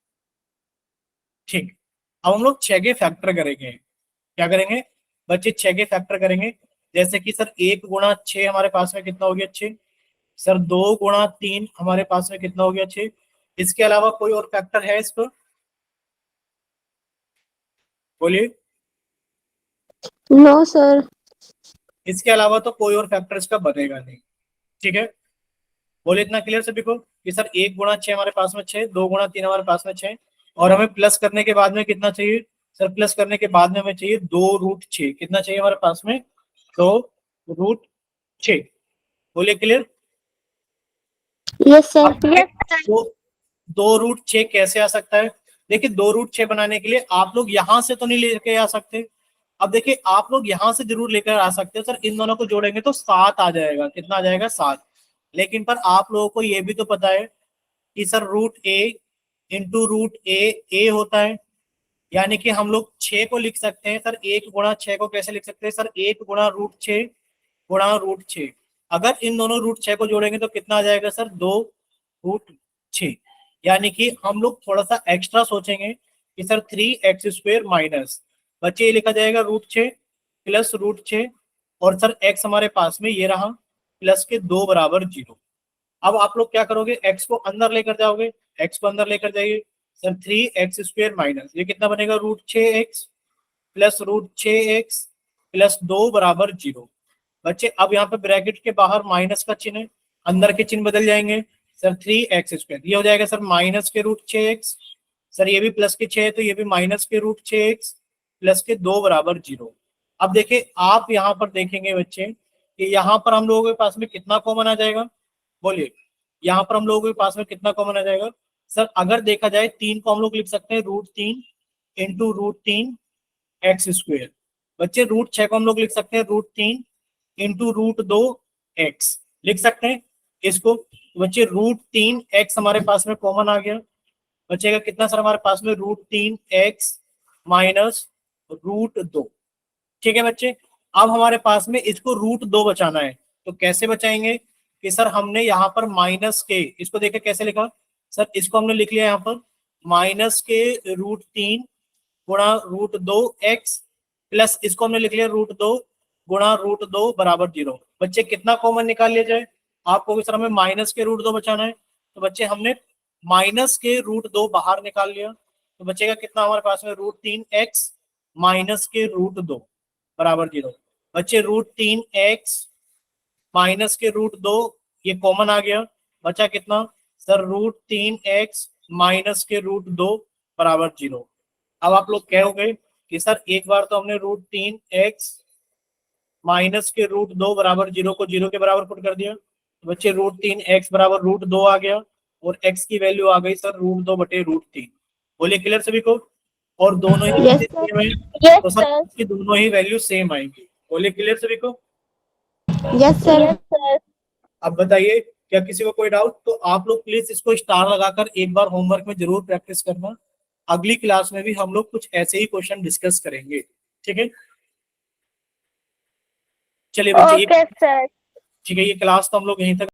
ठीक, अब हम लोग 6 के फैक्टर करेंगे। क्या करेंगे बच्चे? 6 के फैक्टर करेंगे। जैसे कि सर 1 × 6 हमारे पास में कितना हो गया? 6। सर 2 × 3 हमारे पास में कितना हो गया? 6। इसके अलावा कोई और फैक्टर है इसको? बोलिए। No sir. इसके अलावा तो कोई और फैक्टर इसका बनेगा नहीं। ठीक है, बोले इतना क्लियर सभी को कि सर 1 × 6 हमारे पास में 6, 2 × 3 हमारे पास में 6, और हमें प्लस करने के बाद में कितना चाहिए? सर प्लस करने के बाद में हमें चाहिए 2√6। कितना चाहिए हमारे पास में? 2√6। बोलिए क्लियर। Yes sir. अब देखिए, यस सर। दो 2√6 कैसे आ सकता है? देखिए 2√6 बनाने के लिए आप लोग यहां से तो नहीं लेके आ सकते। अब देखिए आप लोग यहां से जरूर लेकर आ सकते हो, सर इन दोनों को जोड़ेंगे तो 7 आ जाएगा। कितना आ जाएगा? 7। लेकिन पर आप लोगों को यह भी तो पता है कि सर √a × √a a होता है। यानी कि हम लोग 6 को लिख सकते हैं सर, 1 गुणा 6 को कैसे लिख सकते हैं सर, 1 गुणा √6 गुणा √6। अगर इन दोनों √6 को जोड़ेंगे तो कितना आ जाएगा सर, 2√6। यानी कि हम लोग थोड़ा सा एक्स्ट्रा सोचेंगे कि सर 3x² माइनस, बच्चे ये लिखा जाएगा √6 प्लस √6, और सर x हमारे पास में ये रहा प्लस के 2 बराबर 0। अब आप लोग क्या करोगे, x को अंदर लेकर जाओगे, x को अंदर लेकर जाइए सर, 3x² माइनस ये कितना बनेगा, √6x प्लस √6x प्लस 2 बराबर 0। बच्चे अब यहाँ पे ब्रैकेट के बाहर माइनस का चिन्ह है, अंदर के चिन्ह बदल जाएंगे सर, 3x², ये हो जाएगा सर माइनस के √6x, सर ये भी प्लस के 6 तो ये भी माइनस के √6x प्लस के 2 बराबर 0। अब देखिए आप यहाँ पर देखेंगे बच्चे कि यहाँ पर हम लोगों के पास में कितना कॉमन आ जाएगा, बोलिए यहाँ पर हम लोगों के पास में कितना कॉमन आ जाएगा सर, अगर देखा जाए 3 को हम लोग लिख सकते हैं √3 इंटू √3x²। बच्चे √6 को हम लोग लिख सकते हैं √3 इंटू √2x, लिख सकते हैं इसको। बच्चे √3x हमारे पास में कॉमन आ गया, बचेगा कितना सर हमारे पास में, √3x माइनस √2। ठीक है बच्चे, अब हमारे पास में इसको √2 बचाना है, तो कैसे बचाएंगे कि सर हमने यहाँ पर माइनस के, इसको देखे कैसे लिखा सर, इसको हमने लिख लिया यहाँ पर माइनस के √3 गुणा √2x प्लस इसको हमने लिख लिया √2 गुणा √2 बराबर 0। बच्चे कितना कॉमन निकाल लिया जाए, आपको सर हमें माइनस के √2 बचाना है, तो बच्चे हमने माइनस के √2 बाहर निकाल लिया, तो बचेगा कितना हमारे पास में, √3x माइनस के √2 बराबर 0। बच्चे √3x माइनस के √2 ये कॉमन आ गया, बचा कितना सर, √3x माइनस के √2 बराबर 0। अब आप लोग कहोगे कि सर एक बार तो हमने √3x माइनस के √2 बराबर 0 को 0 के बराबर पुट कर दिया, तो बच्चे √3x बराबर √2 आ गया, और x की वैल्यू आ गई सर √2 बटे √3। बोलिए क्लियर सभी को, और दोनों ही Yes, sir. सेम है, Yes, तो सर sir. इसकी दोनों ही वैल्यू सेम आएंगी। बोलिए क्लियर सभी को। Yes, sir. Yes, sir. अब बताइए क्या किसी को कोई डाउट, तो आप लोग प्लीज इसको स्टार लगाकर एक बार होमवर्क में जरूर प्रैक्टिस करना, अगली क्लास में भी हम लोग कुछ ऐसे ही क्वेश्चन डिस्कस करेंगे, ठीक है। चलिए बच्चे, ओके सर। ठीक है, ये क्लास तो हम लोग यहीं तक